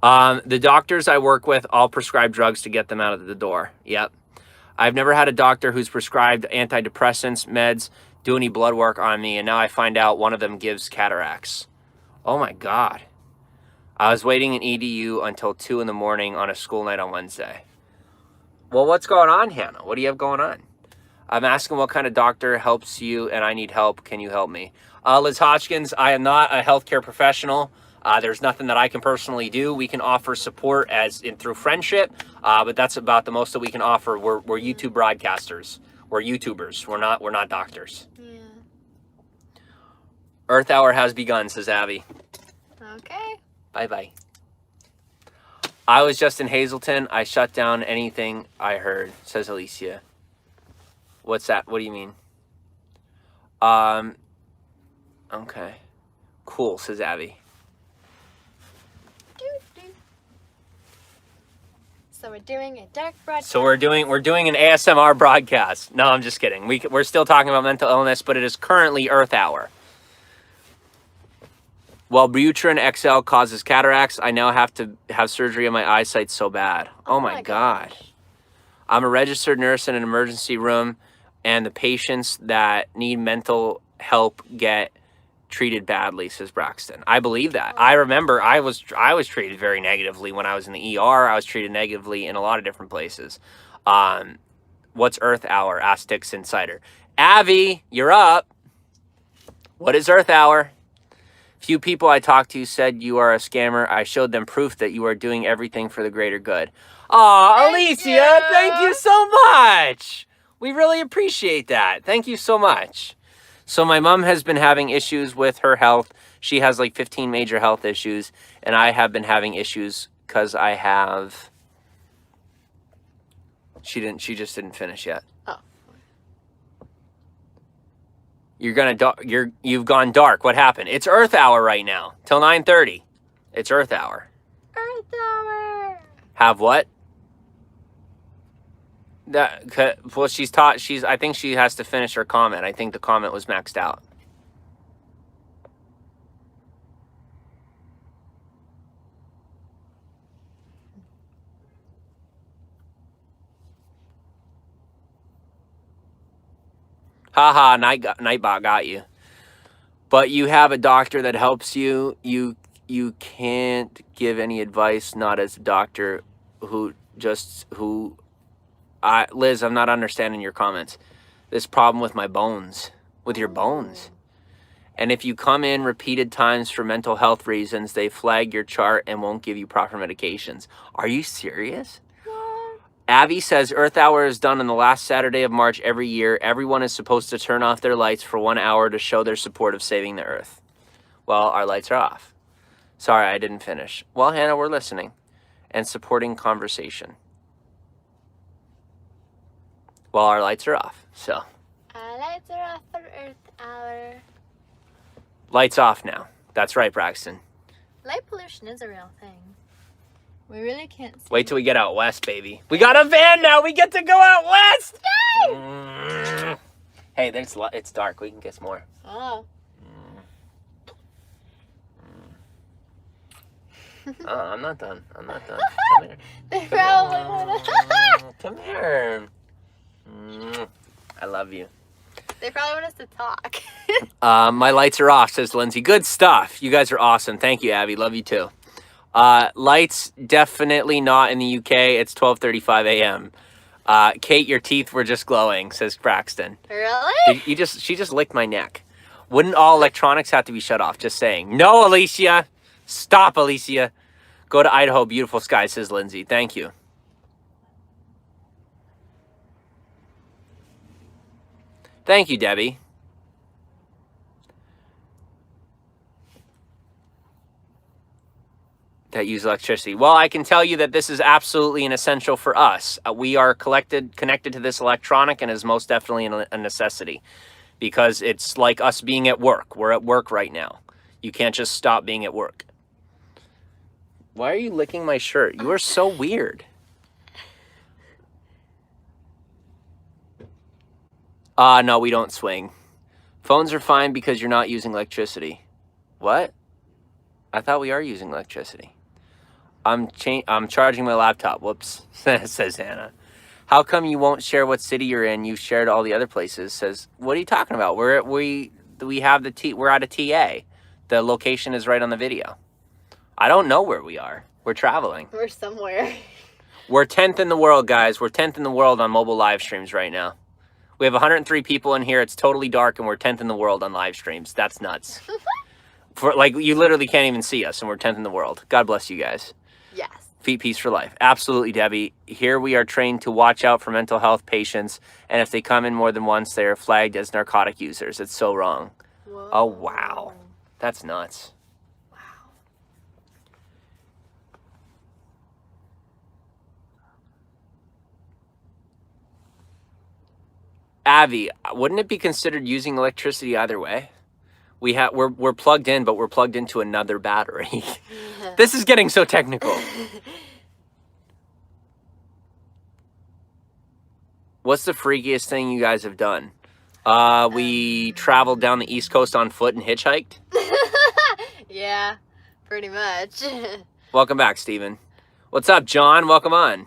The doctors I work with all prescribe drugs to get them out of the door. Yep. I've never had a doctor who's prescribed antidepressants, meds, do any blood work on me, and now I find out one of them gives cataracts. Oh my God. I was waiting in EDU until 2 in the morning on a school night on Wednesday. Well, what's going on, Hannah? What do you have going on? I'm asking what kind of doctor helps you, and I need help. Can you help me? Liz Hodgkins, I am not a healthcare professional. There's nothing that I can personally do. We can offer support through friendship, but that's about the most that we can offer. We're YouTube broadcasters. We're YouTubers. We're not doctors. Yeah. Earth Hour has begun, says Abby. Okay. Bye-bye. I was just in Hazleton. I shut down anything I heard, says Alicia. What's that? What do you mean? Okay. Cool, says Abby. So we're doing a dark broadcast. So we're doing an ASMR broadcast. No, I'm just kidding. We're still talking about mental illness, but it is currently Earth Hour. Wellbutrin XL causes cataracts. I now have to have surgery on my eyesight so bad. Oh my God. Gosh. I'm a registered nurse in an emergency room, and the patients that need mental help get treated badly, says Braxton. I believe that. I remember I was treated very negatively when I was in the ER. I was treated negatively in a lot of different places. What's Earth Hour? Asked Dix Insider. Avi, you're up. What is Earth Hour? Few people I talked to said you are a scammer. I showed them proof that you are doing everything for the greater good. Aw, Alicia, thank you so much. We really appreciate that. Thank you so much. So my mom has been having issues with her health. She has like 15 major health issues, and I have been having issues because I have... She just didn't finish yet. Oh. You've gone dark. What happened? It's Earth Hour right now, till 9:30. It's Earth Hour. Earth Hour. Have what? Well, I think she has to finish her comment. I think the comment was maxed out. Haha, Nightbot got you. But you have a doctor that helps you. You can't give any advice, not as a doctor Liz, I'm not understanding your comments. This problem with my bones, with your bones. And if you come in repeated times for mental health reasons, they flag your chart and won't give you proper medications. Are you serious? Abby says Earth Hour is done on the last Saturday of March every year. Everyone is supposed to turn off their lights for 1 hour to show their support of saving the Earth. Well, our lights are off. Sorry, I didn't finish. Well, Hannah, we're listening and supporting conversation. Well, our lights are off, so. Our lights are off for Earth Hour. Lights off now. That's right, Braxton. Light pollution is a real thing. We really can't see. Wait till we get out west, baby. We got a van now. We get to go out west. Yay! Hey, it's dark. We can get some more. Oh. Oh, I'm not done. Come here. They probably would have. Come here. I love you. They probably want us to talk. My lights are off, says Lindsay. Good stuff. You guys are awesome. Thank you, Abby. Love you too. Lights definitely not in the UK. It's 12:35 a.m. Kate, your teeth were just glowing, says Braxton. Really? She just licked my neck. Wouldn't all electronics have to be shut off? Just saying. No, Alicia. Stop, Alicia. Go to Idaho, beautiful sky, says Lindsay. Thank you. Thank you, Debbie. That use electricity. Well, I can tell you that this is absolutely an essential for us. We are connected to this electronic, and is most definitely a necessity, because it's like us being at work. We're at work right now. You can't just stop being at work. Why are you licking my shirt? You are so weird. No, we don't swing. Phones are fine because you're not using electricity. What? I thought we are using electricity. I'm charging my laptop. Whoops, says Anna. How come you won't share what city you're in? You shared all the other places. Says, what are you talking about? We're at a TA. The location is right on the video. I don't know where we are. We're traveling. We're somewhere. We're 10th in the world, guys. We're 10th in the world on mobile live streams right now. We have 103 people in here. It's totally dark, and we're 10th in the world on live streams. That's nuts. You literally can't even see us, and we're 10th in the world. God bless you guys. Yes. Feet Peace for life. Absolutely, Debbie. Here we are trained to watch out for mental health patients, and if they come in more than once, they are flagged as narcotic users. It's so wrong. Whoa. Oh, wow. That's nuts. Wow. Avi, wouldn't it be considered using electricity either way? We're plugged in, but we're plugged into another battery. This is getting so technical. What's the freakiest thing you guys have done? We traveled down the East Coast on foot and hitchhiked. Yeah, pretty much. Welcome back, Steven. What's up, John? Welcome on.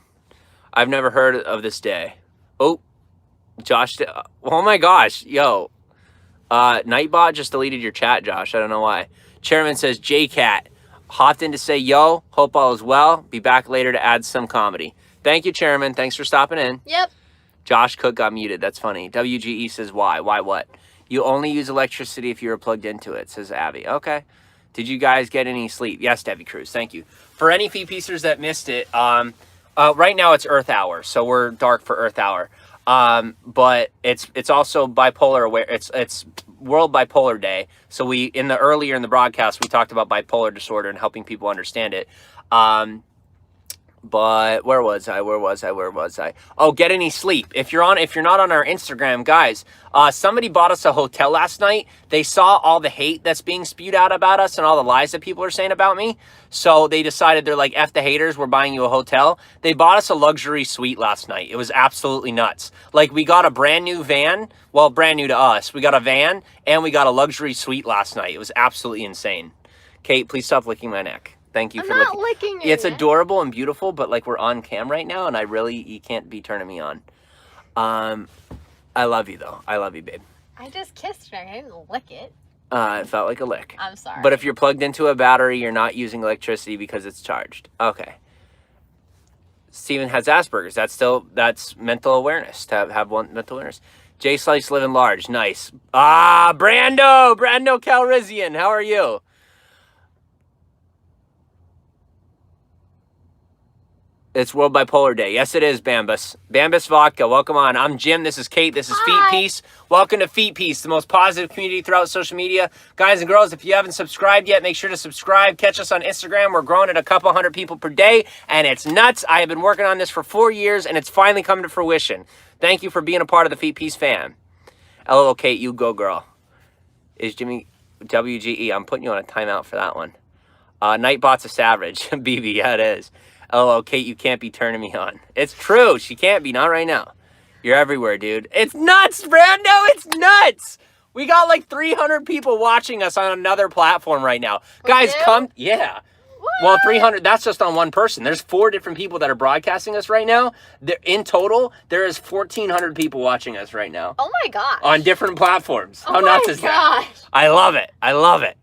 I've never heard of this day. Oh, Josh. Oh my gosh. Yo. Nightbot just deleted your chat, Josh. I don't know why. Chairman says, JCat, hopped in to say, yo, hope all is well. Be back later to add some comedy. Thank you, Chairman. Thanks for stopping in. Yep. Josh Cook got muted. That's funny. WGE says, why? Why what? You only use electricity if you are plugged into it, says Abby. Okay. Did you guys get any sleep? Yes, Debbie Cruz. Thank you. For any Feet Piecers that missed it, right now it's Earth Hour, so we're dark for Earth Hour. But it's also bipolar aware. It's World Bipolar Day. So earlier in the broadcast, we talked about bipolar disorder and helping people understand it. But where was I? Oh, get any sleep. If you're not on our Instagram, guys, somebody bought us a hotel last night. They saw all the hate that's being spewed out about us and all the lies that people are saying about me. So they decided, they're like, F the haters, we're buying you a hotel. They bought us a luxury suite last night. It was absolutely nuts. Like, we got a brand new van. Well, brand new to us. We got a van and we got a luxury suite last night. It was absolutely insane. Kate, please stop licking my neck. Thank you for licking. It's adorable and beautiful, but like, we're on cam right now, and you can't be turning me on. I love you though. I love you, babe. I just kissed her. I didn't lick it. It felt like a lick. I'm sorry. But if you're plugged into a battery, you're not using electricity because it's charged. Okay. Steven has Asperger's. That's mental awareness. To have one mental awareness. J Slice living large. Nice. Brando Calrissian. How are you? It's World Bipolar Day. Yes, it is, Bambus. Bambus Vodka, welcome on. I'm Jim. This is Kate. This is Feet Peace. Welcome to Feet Peace, the most positive community throughout social media. Guys and girls, if you haven't subscribed yet, make sure to subscribe. Catch us on Instagram. We're growing at a couple hundred people per day, and it's nuts. I have been working on this for 4 years, and it's finally come to fruition. Thank you for being a part of the Feet Peace fam. LOL, Kate, you go, girl. Is Jimmy WGE? I'm putting you on a timeout for that one. Nightbot's a savage. BB, yeah, it is. Oh, Kate, you can't be turning me on. It's true. She can't be. Not right now. You're everywhere, dude. It's nuts, Brando. It's nuts. We got like 300 people watching us on another platform right now. Guys, come. Yeah. What? Well, 300. That's just on one person. There's 4 different people that are broadcasting us right now. In total, there is 1,400 people watching us right now. Oh, my gosh. On different platforms. Oh How nuts is that? I love it. I love it.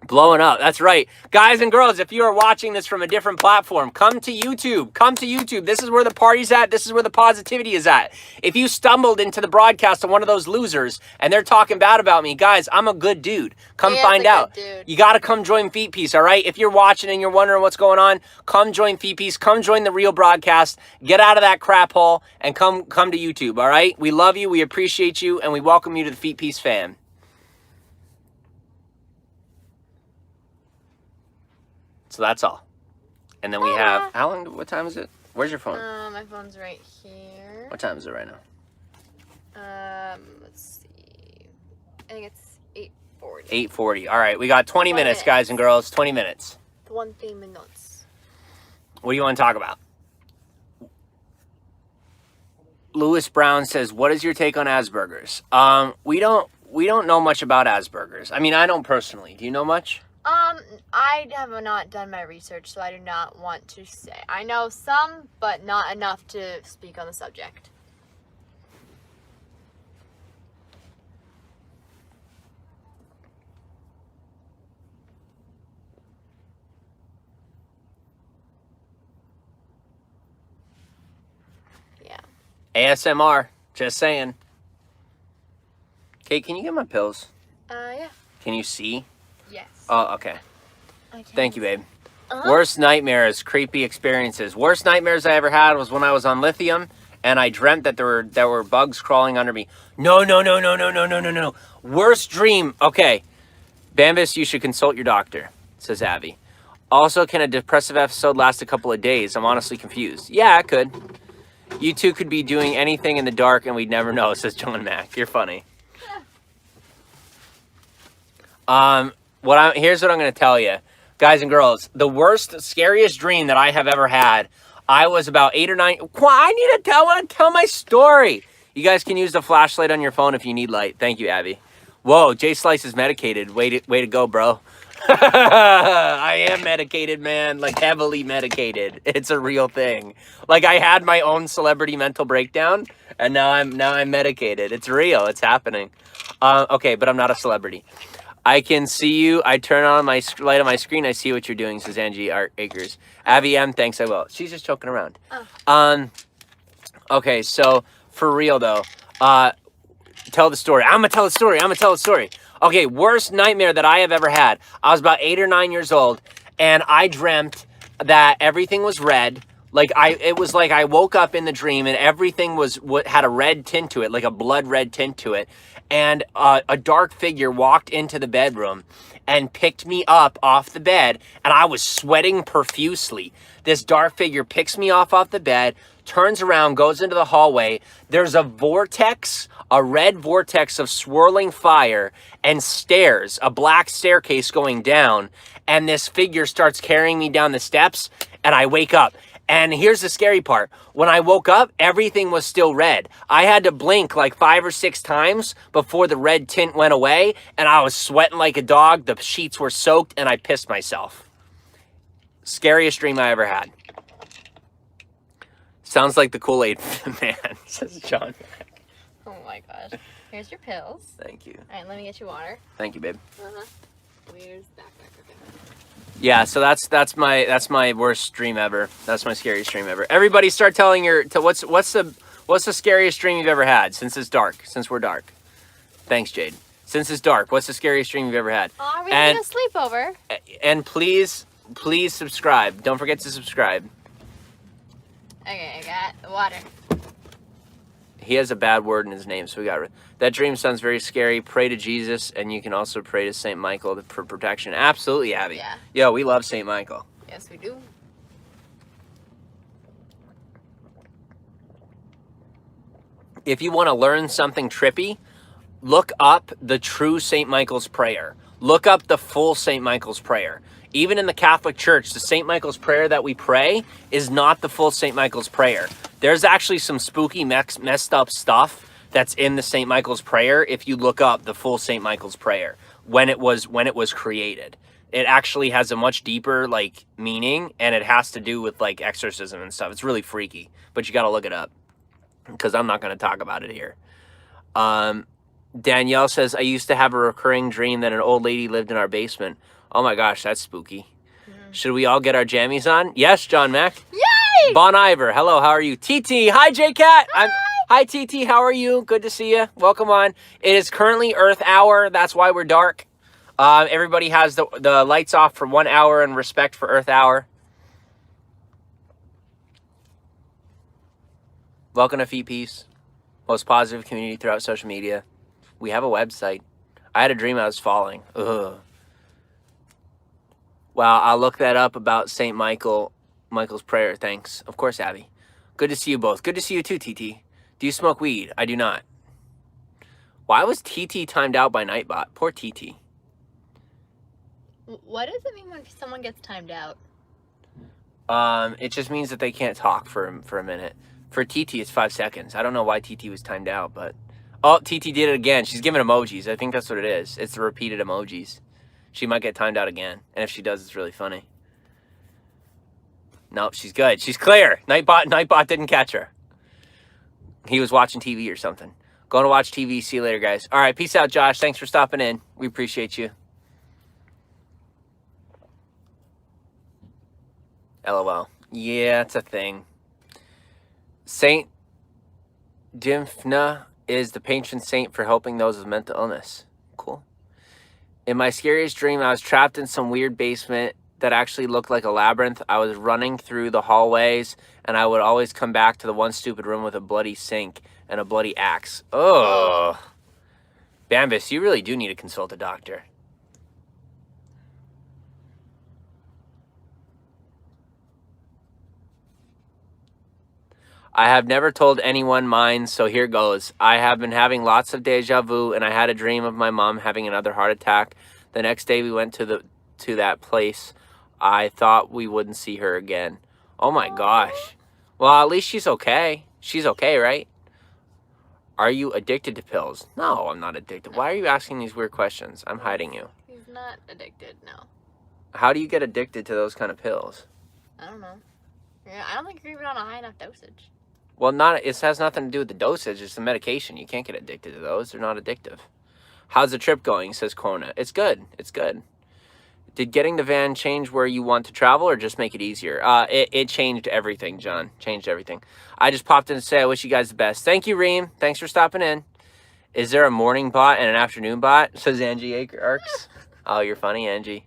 Blowing up. That's right. Guys and girls, if you are watching this from a different platform, come to YouTube. Come to YouTube. This is where the party's at. This is where the positivity is at. If you stumbled into the broadcast of one of those losers and they're talking bad about me, guys, I'm a good dude. Come find out. You got to come join Feet Piece, all right? If you're watching and you're wondering what's going on, come join Feet Piece. Come join the real broadcast. Get out of that crap hole and come to YouTube, all right? We love you. We appreciate you. And we welcome you to the Feet Piece fam. So that's all. And then we have, what time is it? Where's your phone? My phone's right here. What time is it right now? Let's see. I think it's 8:40. 8:40. All right, we got 20 minutes, guys and girls. 20 minutes. 20 minutes. What do you want to talk about? Lewis Brown says, what is your take on Asperger's? We don't know much about Asperger's. I mean, I don't personally. Do you know much? I have not done my research, so I do not want to say. I know some, but not enough to speak on the subject. Yeah. ASMR. Just saying. Kate, can you get my pills? Yeah. Can you see? Yes. Oh, okay. Thank you, babe. Uh-huh. Worst nightmares, creepy experiences. Worst nightmares I ever had was when I was on lithium and I dreamt that there were bugs crawling under me. No. Worst dream. Okay. Bambus, you should consult your doctor, says Abby. Also, can a depressive episode last a couple of days? I'm honestly confused. Yeah, it could. You two could be doing anything in the dark and we'd never know, says John Mack. You're funny. Here's what I'm going to tell you. Guys and girls, the worst, scariest dream that I have ever had, I was about 8 or 9. I need to tell my story. You guys can use the flashlight on your phone if you need light. Thank you, Abby. Whoa, Jay Slice is medicated. Way to go, bro. I am medicated, man. Like, heavily medicated. It's a real thing. Like, I had my own celebrity mental breakdown, and now I'm medicated. It's real. It's happening. Okay, but I'm not a celebrity. I can see you. I turn on my light on my screen. I see what you're doing, says Angie Akers. Abby M, thanks, I will. She's just joking around. Oh. Okay, so for real though, tell the story. I'm gonna tell the story. Okay, worst nightmare that I have ever had. I was about 8 or 9 years old, and I dreamt that everything was red. It was like I woke up in the dream, and everything had a red tint to it, like a blood red tint to it. And a dark figure walked into the bedroom and picked me up off the bed, and I was sweating profusely. This dark figure picks me off the bed, turns around, goes into the hallway. There's a vortex, a red vortex of swirling fire, and stairs, a black staircase going down, and this figure starts carrying me down the steps, and I wake up. And here's the scary part. When I woke up, everything was still red. I had to blink like 5 or 6 times before the red tint went away, and I was sweating like a dog. The sheets were soaked, and I pissed myself. Scariest dream I ever had. Sounds like the Kool-Aid man, says John. Oh my gosh. Here's your pills. Thank you. All right, let me get you water. Thank you, babe. Where's the backpack? Okay. Yeah, so that's my worst dream ever. That's my scariest dream ever. Everybody start telling what's the scariest dream you've ever had since we're dark. Thanks, Jade. Since it's dark, what's the scariest dream you've ever had? We're having a sleepover. And please subscribe. Don't forget to subscribe. Okay, I got the water. He has a bad word in his name, so we got that dream sounds very scary. Pray to Jesus, and you can also pray to St. Michael for protection. Absolutely, Abby. Yeah. Yo, we love St. Michael. Yes, we do. If you want to learn something trippy, look up the true St. Michael's prayer. Look up the full St. Michael's prayer. Even in the Catholic Church, the St. Michael's prayer that we pray is not the full St. Michael's prayer. There's actually some spooky, messed up stuff that's in the St. Michael's prayer if you look up the full St. Michael's prayer when it was created. It actually has a much deeper meaning, and it has to do with exorcism and stuff. It's really freaky, but you got to look it up because I'm not going to talk about it here. Danielle says, I used to have a recurring dream that an old lady lived in our basement. Oh my gosh, that's spooky. Should we all get our jammies on? Yes, John Mack. Yay! Bon Iver, hello, how are you? TT, hi J-Cat. Hi TT, how are you? Good to see you. Welcome on. It is currently Earth Hour. That's why we're dark. Everybody has the lights off for 1 hour in respect for Earth Hour. Welcome to Feet Peace. Most positive community throughout social media. We have a website. I had a dream I was falling. Ugh. Wow, I'll look that up about St. Michael's prayer. Thanks. Of course, Abby. Good to see you both. Good to see you too, TT. Do you smoke weed? I do not. Why was TT timed out by Nightbot? Poor TT. What does it mean when someone gets timed out? It just means that they can't talk for a minute. For TT, it's 5 seconds. I don't know why TT was timed out, but... Oh, TT did it again. She's giving emojis. I think that's what it is. It's the repeated emojis. She might get timed out again. And if she does, it's really funny. Nope, she's good. She's clear. Nightbot didn't catch her. He was watching TV or something. Going to watch TV. See you later, guys. All right, peace out, Josh. Thanks for stopping in. We appreciate you. LOL. Yeah, it's a thing. Saint Dymphna is the patron saint for helping those with mental illness. Cool. In my scariest dream, I was trapped in some weird basement that actually looked like a labyrinth. I was running through the hallways, and I would always come back to the one stupid room with a bloody sink and a bloody axe. Oh. Bambus, you really do need to consult a doctor. I have never told anyone mine, so here goes. I have been having lots of deja vu, and I had a dream of my mom having another heart attack. The next day we went to that place. I thought we wouldn't see her again. Oh my gosh. Well, at least she's okay. She's okay, right? Are you addicted to pills? No, I'm not addicted. Why are you asking these weird questions? I'm hiding you. He's not addicted, no. How do you get addicted to those kind of pills? I don't know. Yeah, I don't think you're even on a high enough dosage. Well, it has nothing to do with the dosage. It's the medication. You can't get addicted to those. They're not addictive. How's the trip going, says Kona. It's good. It's good. Did getting the van change where you want to travel or just make it easier? It changed everything, John. Changed everything. I just popped in to say I wish you guys the best. Thank you, Reem. Thanks for stopping in. Is there a morning bot and an afternoon bot? Says Angie Arcs. Oh, you're funny, Angie.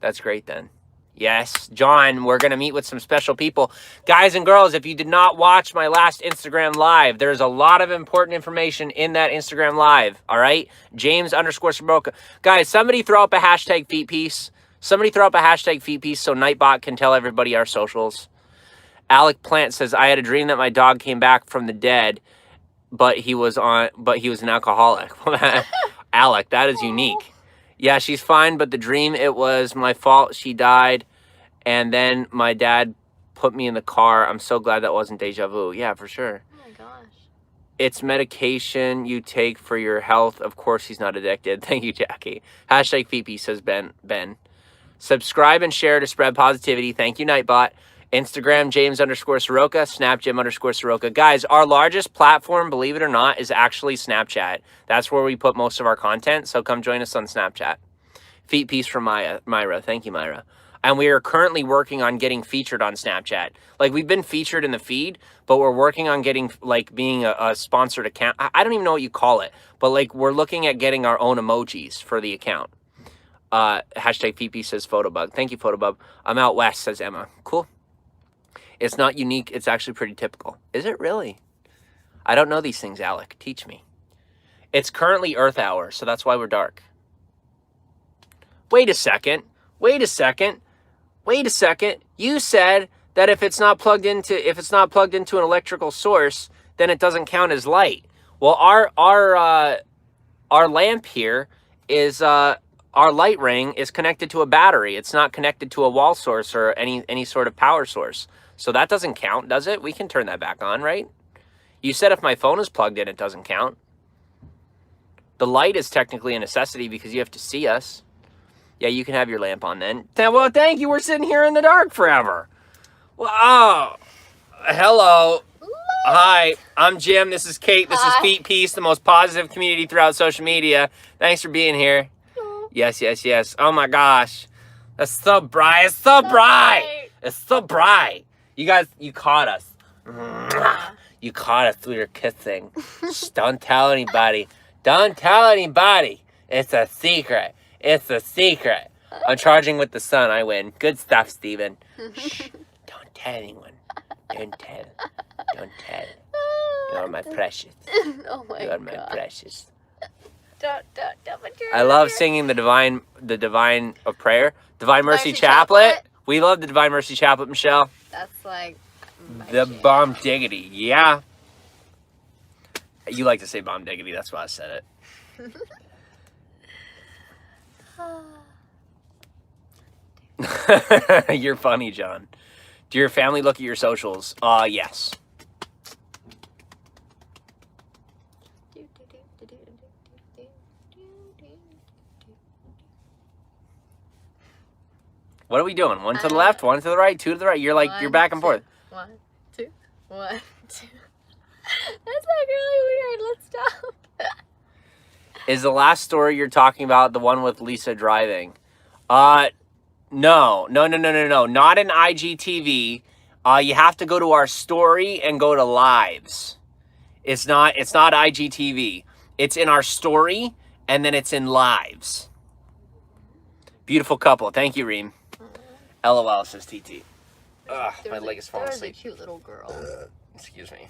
That's great then. Yes, John, we're going to meet with some special people. Guys and girls, if you did not watch my last Instagram Live, there's a lot of important information in that Instagram Live, all right? James_Soroka. Guys, somebody throw up a hashtag feet piece. Somebody throw up a hashtag feet piece so Nightbot can tell everybody our socials. Alec Plant says, I had a dream that my dog came back from the dead, but he was an alcoholic. Alec, that is unique. Yeah, she's fine, but the dream, it was my fault. She died, and then my dad put me in the car. I'm so glad that wasn't deja vu. Yeah, for sure. Oh my gosh. It's medication you take for your health. Of course he's not addicted. Thank you, Jackie. Hashtag Phoebe, says Ben. Subscribe and share to spread positivity. Thank you, Nightbot. Instagram, James_Soroka, Snap Jim_Soroka. Guys, our largest platform, believe it or not, is actually Snapchat. That's where we put most of our content, so come join us on Snapchat. Feet piece from Myra. Thank you, Myra. And we are currently working on getting featured on Snapchat. Like, we've been featured in the feed, but we're working on getting, like, being a sponsored account. I don't even know what you call it, but, like, we're looking at getting our own emojis for the account. Hashtag PP says Photobug. Thank you, Photobug. I'm out west, says Emma. Cool. It's not unique. It's actually pretty typical. Is it really? I don't know these things, Alec. Teach me. It's currently Earth Hour, so that's why we're dark. Wait a second. You said that if it's not plugged into an electrical source, then it doesn't count as light. Well, our lamp here is our light ring is connected to a battery. It's not connected to a wall source or any sort of power source. So that doesn't count, does it? We can turn that back on, right? You said if my phone is plugged in, it doesn't count. The light is technically a necessity because you have to see us. Yeah, you can have your lamp on then. Well, thank you. We're sitting here in the dark forever. Well, oh, hello. Hi, I'm Jim. This is Kate. This is Feet Peace, the most positive community throughout social media. Thanks for being here. Yes, yes, yes. Oh my gosh. That's so bright. It's so bright. It's so bright. You guys, you caught us. You caught us. We were kissing. Shh, don't tell anybody. Don't tell anybody. It's a secret. It's a secret. I'm charging with the sun. I win. Good stuff, Steven. Shh. Don't tell anyone. Don't tell. Don't tell. You're my precious. Oh my You're my God. precious. Don't put your I love singing the divine of prayer. Divine Mercy Chaplet. We love the Divine Mercy Chaplet, Michelle. That's like my The jam. bomb diggity. Yeah. You like to say bomb diggity. That's why I said it. You're funny, John. Do your family look at your socials? Yes. What are we doing? One to the left, one to the right, two to the right. You're like, you're back and forth. 1, 2, 1, 2. That's like really weird. Let's stop. Is the last story you're talking about the one with Lisa driving? No. Not in IGTV. You have to go to our story and go to lives. It's not IGTV. It's in our story and then it's in lives. Beautiful couple. Thank you, Reem. LOL, says TT. Ugh, my leg is falling asleep. There's a cute little girl. Excuse me.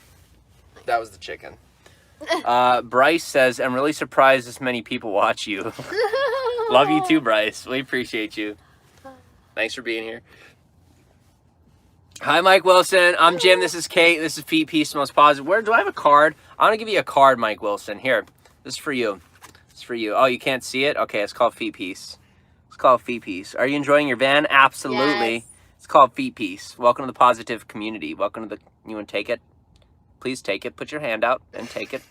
That was the chicken. Bryce says, I'm really surprised this many people watch you. Love you too, Bryce. We appreciate you. Thanks for being here. Hi, Mike Wilson. I'm Jim. This is Kate. This is Feet Piece, Most Positive. Where do I have a card? I want to give you a card, Mike Wilson. Here. This is for you. It's for you. Oh, you can't see it? Okay, it's called Feet Piece. It's called Feet Piece. Are you enjoying your van? Absolutely. Yes. It's called Feet Piece. Welcome to the positive community. Welcome to the... You want to take it? Please take it. Put your hand out and take it.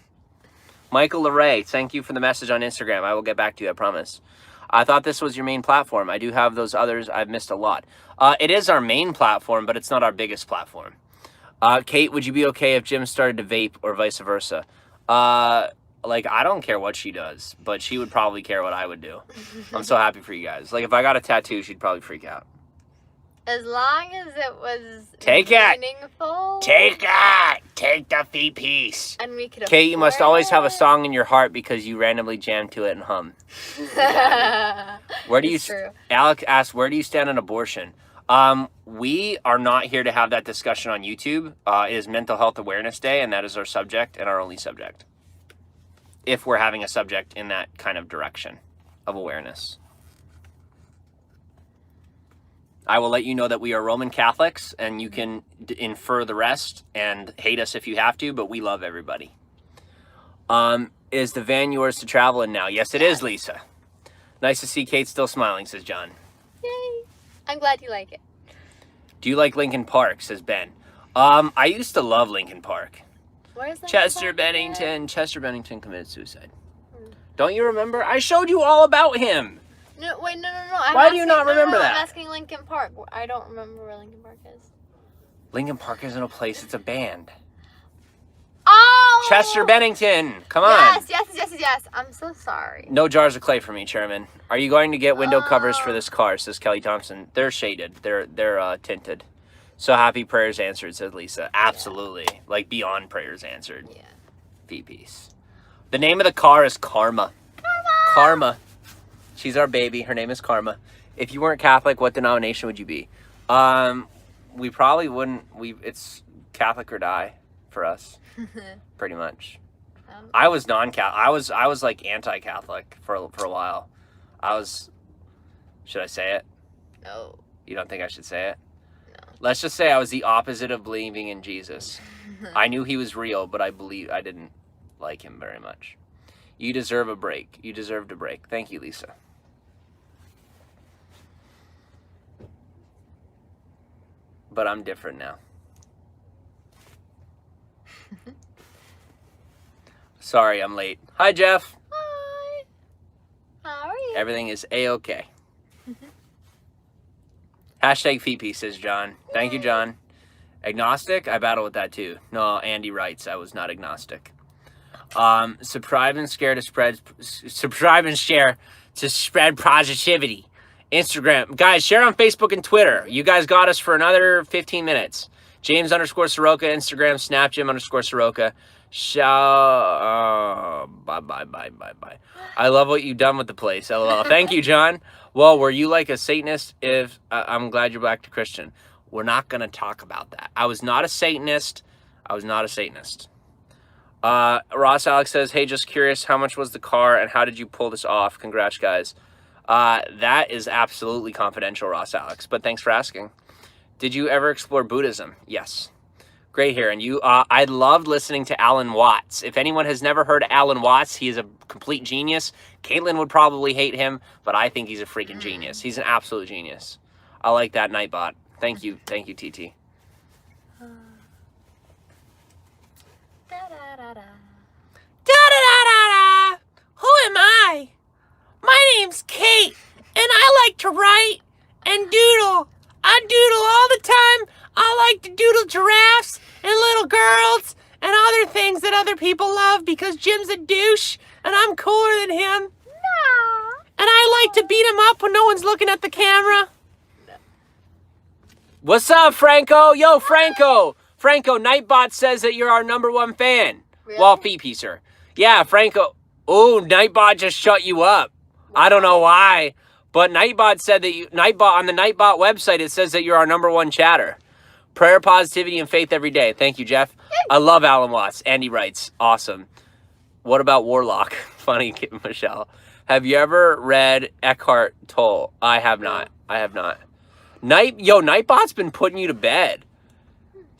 Michael LeRae, thank you for the message on Instagram. I will get back to you, I promise. I thought this was your main platform. I do have those others. I've missed a lot. It is our main platform, but it's not our biggest platform. Kate, would you be okay if Jim started to vape or vice versa? Like, I don't care what she does, but she would probably care what I would do. I'm so happy for you guys. Like, if I got a tattoo, she'd probably freak out. As long as it was Take it. meaningful. Take it! Take the feet piece. And we could Kate, you must afford always have a it. song in your heart because you randomly jam to it and hum. Where do you... It's true. Alec asks, where do you stand on abortion? We are not here to have that discussion on YouTube. It is Mental Health Awareness Day, and that is our subject and our only subject. If we're having a subject in that kind of direction of awareness. I will let you know that we are Roman Catholics, and you can infer the rest and hate us if you have to, but we love everybody. Is the van yours to travel in now? Yes, it is, Lisa. Nice to see Kate still smiling, says John. Yay. I'm glad you like it. Do you like Lincoln Park, says Ben. I used to love Lincoln Park. Where's that? Chester Bennington. Chester Bennington committed suicide. Don't you remember? I showed you all about him. No, wait, no. Why do you not remember that? I'm asking Lincoln Park. I don't remember where Lincoln Park is. Lincoln Park isn't a place, it's a band. Oh! Chester Bennington, come on. Yes. I'm so sorry. No jars of clay for me, Chairman. Are you going to get window covers for this car, says Kelly Thompson. They're shaded. They're tinted. So happy prayers answered, says Lisa. Absolutely. Yeah. Like beyond prayers answered. Yeah. V-Piece. The name of the car is Karma. Karma. She's our baby. Her name is Karma. If you weren't Catholic, what denomination would you be? We probably wouldn't. It's Catholic or die for us. Pretty much. I was non-Catholic. I was like anti-Catholic for a while. Should I say it? No. You don't think I should say it? No. Let's just say I was the opposite of believing in Jesus. I knew he was real, but I didn't like him very much. You deserve a break. You deserved a break. Thank you, Lisa. But I'm different now. Sorry, I'm late. Hi, Jeff. Hi. How are you? Everything is A-okay. Hashtag Fifi, says John. Thank you, John. Agnostic? I battle with that too. No, Andy writes I was not agnostic. Subscribe and share to spread positivity. Instagram. Guys, share on Facebook and Twitter. You guys got us for another 15 minutes. James _ Soroka, Instagram, Snapjim _ Soroka. Bye. I love what you've done with the place. LOL. Thank you, John. Well, were you like a Satanist? If I'm glad you're back to Christian. We're not going to talk about that. I was not a Satanist. Ross Alex says, hey, just curious, how much was the car and how did you pull this off? Congrats, guys. That is absolutely confidential, Ross Alex, but thanks for asking. Did you ever explore Buddhism? Yes. Great hearing you. I loved listening to Alan Watts. If anyone has never heard Alan Watts, he is a complete genius. Caitlin would probably hate him, but I think he's a freaking genius. He's an absolute genius. I like that Nightbot. Thank you, TT. Da-da-da-da-da. Who am I? My name's Kate, and I like to write and doodle. I doodle all the time. I like to doodle giraffes and little girls and other things that other people love because Jim's a douche and I'm cooler than him. No. And I like to beat him up when no one's looking at the camera. No. What's up, Franco? Yo, Franco. Franco, Nightbot says that you're our #1 fan. Really? Well, Fee-Piecer. Yeah, Franco. Oh, Nightbot just shut you up. Wow. I don't know why. But Nightbot said that on the Nightbot website, it says that you're our #1 chatter. Prayer, positivity, and faith every day. Thank you, Jeff. I love Alan Watts. Andy writes, awesome. What about Warlock? Funny, Michelle. Have you ever read Eckhart Tolle? I have not. Nightbot's been putting you to bed.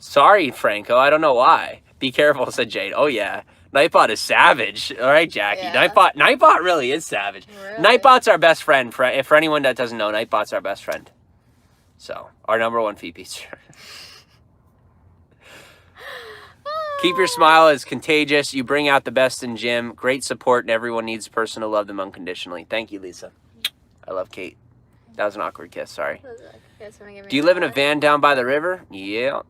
Sorry, Franco. I don't know why. Be careful, said Jade. Oh, yeah. Nightbot is savage. All right, Jackie. Yeah. Nightbot really is savage. Really? Nightbot's our best friend. For anyone that doesn't know, Nightbot's our best friend. So, our #1 Fee-Piecer. Keep your smile as contagious. You bring out the best in Jim. Great support, and everyone needs a person to love them unconditionally. Thank you, Lisa. I love Kate. That was an awkward kiss. Sorry. Do you live in a van down by the river? Yeah.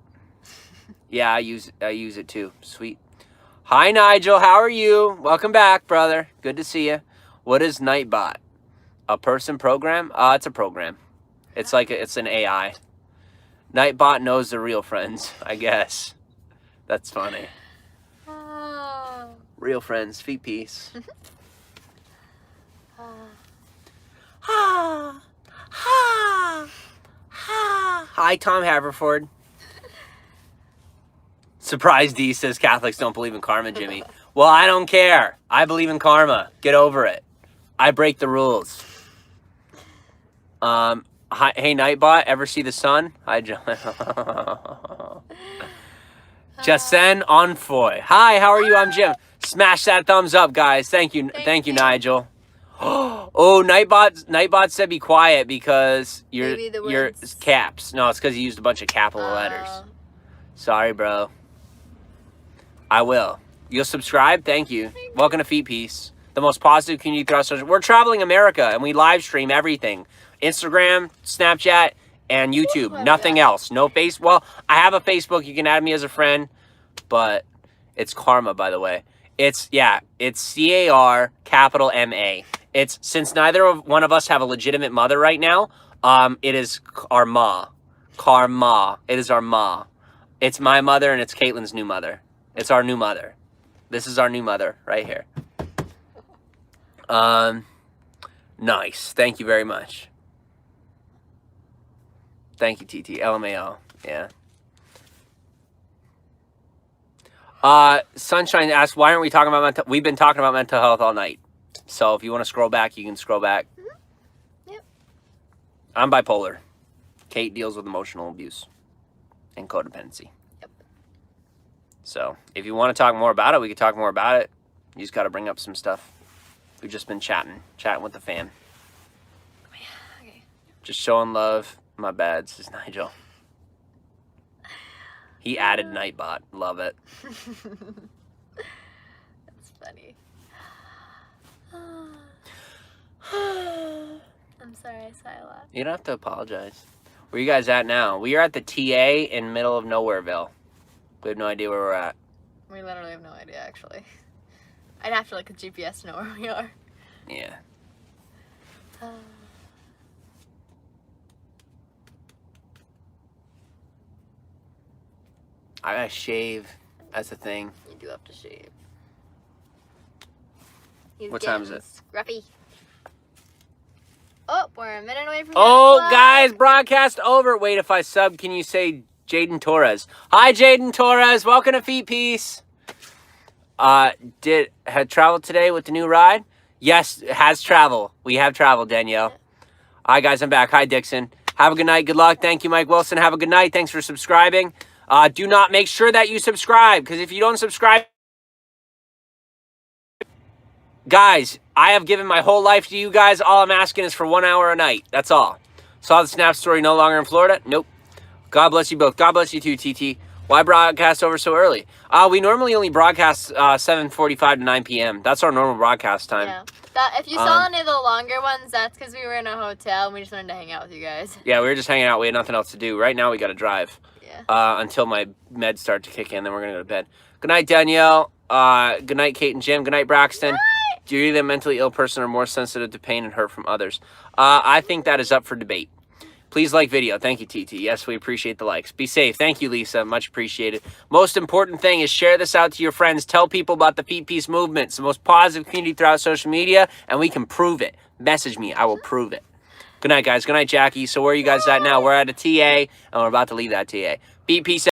Yeah, I use it too. Sweet. Hi, Nigel. How are you? Welcome back, brother. Good to see you. What is Nightbot? A person program? It's a program. It's like it's an AI. Nightbot knows the real friends, I guess. That's funny. Oh. Real friends, feet peace. Hi, Tom Haverford. Surprise D says Catholics don't believe in karma, Jimmy. Well, I don't care. I believe in karma. Get over it. I break the rules. Hi, hey, Nightbot, ever see the sun? Hi, John. Jasen Onfoy. Hi, how are you? I'm Jim. Smash that thumbs up, guys. Thank you, Nigel. Oh, Nightbot said be quiet because you're caps. No, it's because he used a bunch of capital letters. Sorry, bro. I will. You'll subscribe? Thank you. Welcome to Feet Piece, the most positive community thruster. We're traveling America, and we live stream everything. Instagram, Snapchat, and YouTube. Nothing else. No face. Well, I have a Facebook. You can add me as a friend, but it's Karma, by the way. It's CAR capital MA. It's since neither one of us have a legitimate mother right now. It is our ma. Karma. It is our ma. It's my mother and it's Caitlin's new mother. It's our new mother. This is our new mother right here. Nice. Thank you very much. Thank you, TT. LMAO. Yeah. Sunshine asks, why aren't we talking about mental... We've been talking about mental health all night. So if you want to scroll back, you can scroll back. Mm-hmm. Yep. I'm bipolar. Kate deals with emotional abuse and codependency. Yep. So if you want to talk more about it, we could talk more about it. You just got to bring up some stuff. We've just been chatting with the fam. Oh, yeah. Okay. Just showing love. My bad, says Nigel. He added Nightbot. Love it. That's funny. I'm sorry, I sigh a lot. You don't have to apologize. Where are you guys at now? We are at the TA in middle of Nowhereville. We have no idea where we're at. We literally have no idea, actually. I'd have to look at GPS to know where we are. Yeah. I gotta shave. That's the thing. You do have to shave. He's What time is it? Scruffy. Oh, we're a minute away from Oh, 10 o'clock. guys, broadcast over. Wait, if I sub, can you say Jaden Torres? Hi, Jaden Torres. Welcome to Feet Piece. Had traveled today with the new ride? Yes, it has travel. We have traveled, Danielle. Hi, guys, I'm back. Hi, Dixon. Have a good night. Good luck. Thank you, Mike Wilson. Have a good night. Thanks for subscribing. Do not make sure that you subscribe, because if you don't subscribe, guys, I have given my whole life to you guys. All I'm asking is for 1 hour a night. That's all. Saw the Snap story, no longer in Florida? Nope. God bless you both. God bless you too, TT. Why broadcast over so early? We normally only broadcast 7:45 to 9 p.m. That's our normal broadcast time. Yeah. If you saw any of the longer ones, that's because we were in a hotel and we just wanted to hang out with you guys. Yeah, we were just hanging out. We had nothing else to do. Right now, we got to drive. Yeah. Until my meds start to kick in, then we're going to go to bed. Good night, Danielle. Good night, Kate and Jim. Good night, Braxton. Night. Do you either a mentally ill person or more sensitive to pain and hurt from others? I think that is up for debate. Please like video. Thank you, TT. Yes, we appreciate the likes. Be safe. Thank you, Lisa. Much appreciated. Most important thing is share this out to your friends. Tell people about the Feet Piece movement. It's the most positive community throughout social media, and we can prove it. Message me. I will prove it. Good night, guys. Good night, Jackie. So where are you guys at now? We're at a TA, and we're about to leave that TA. Feet Piece.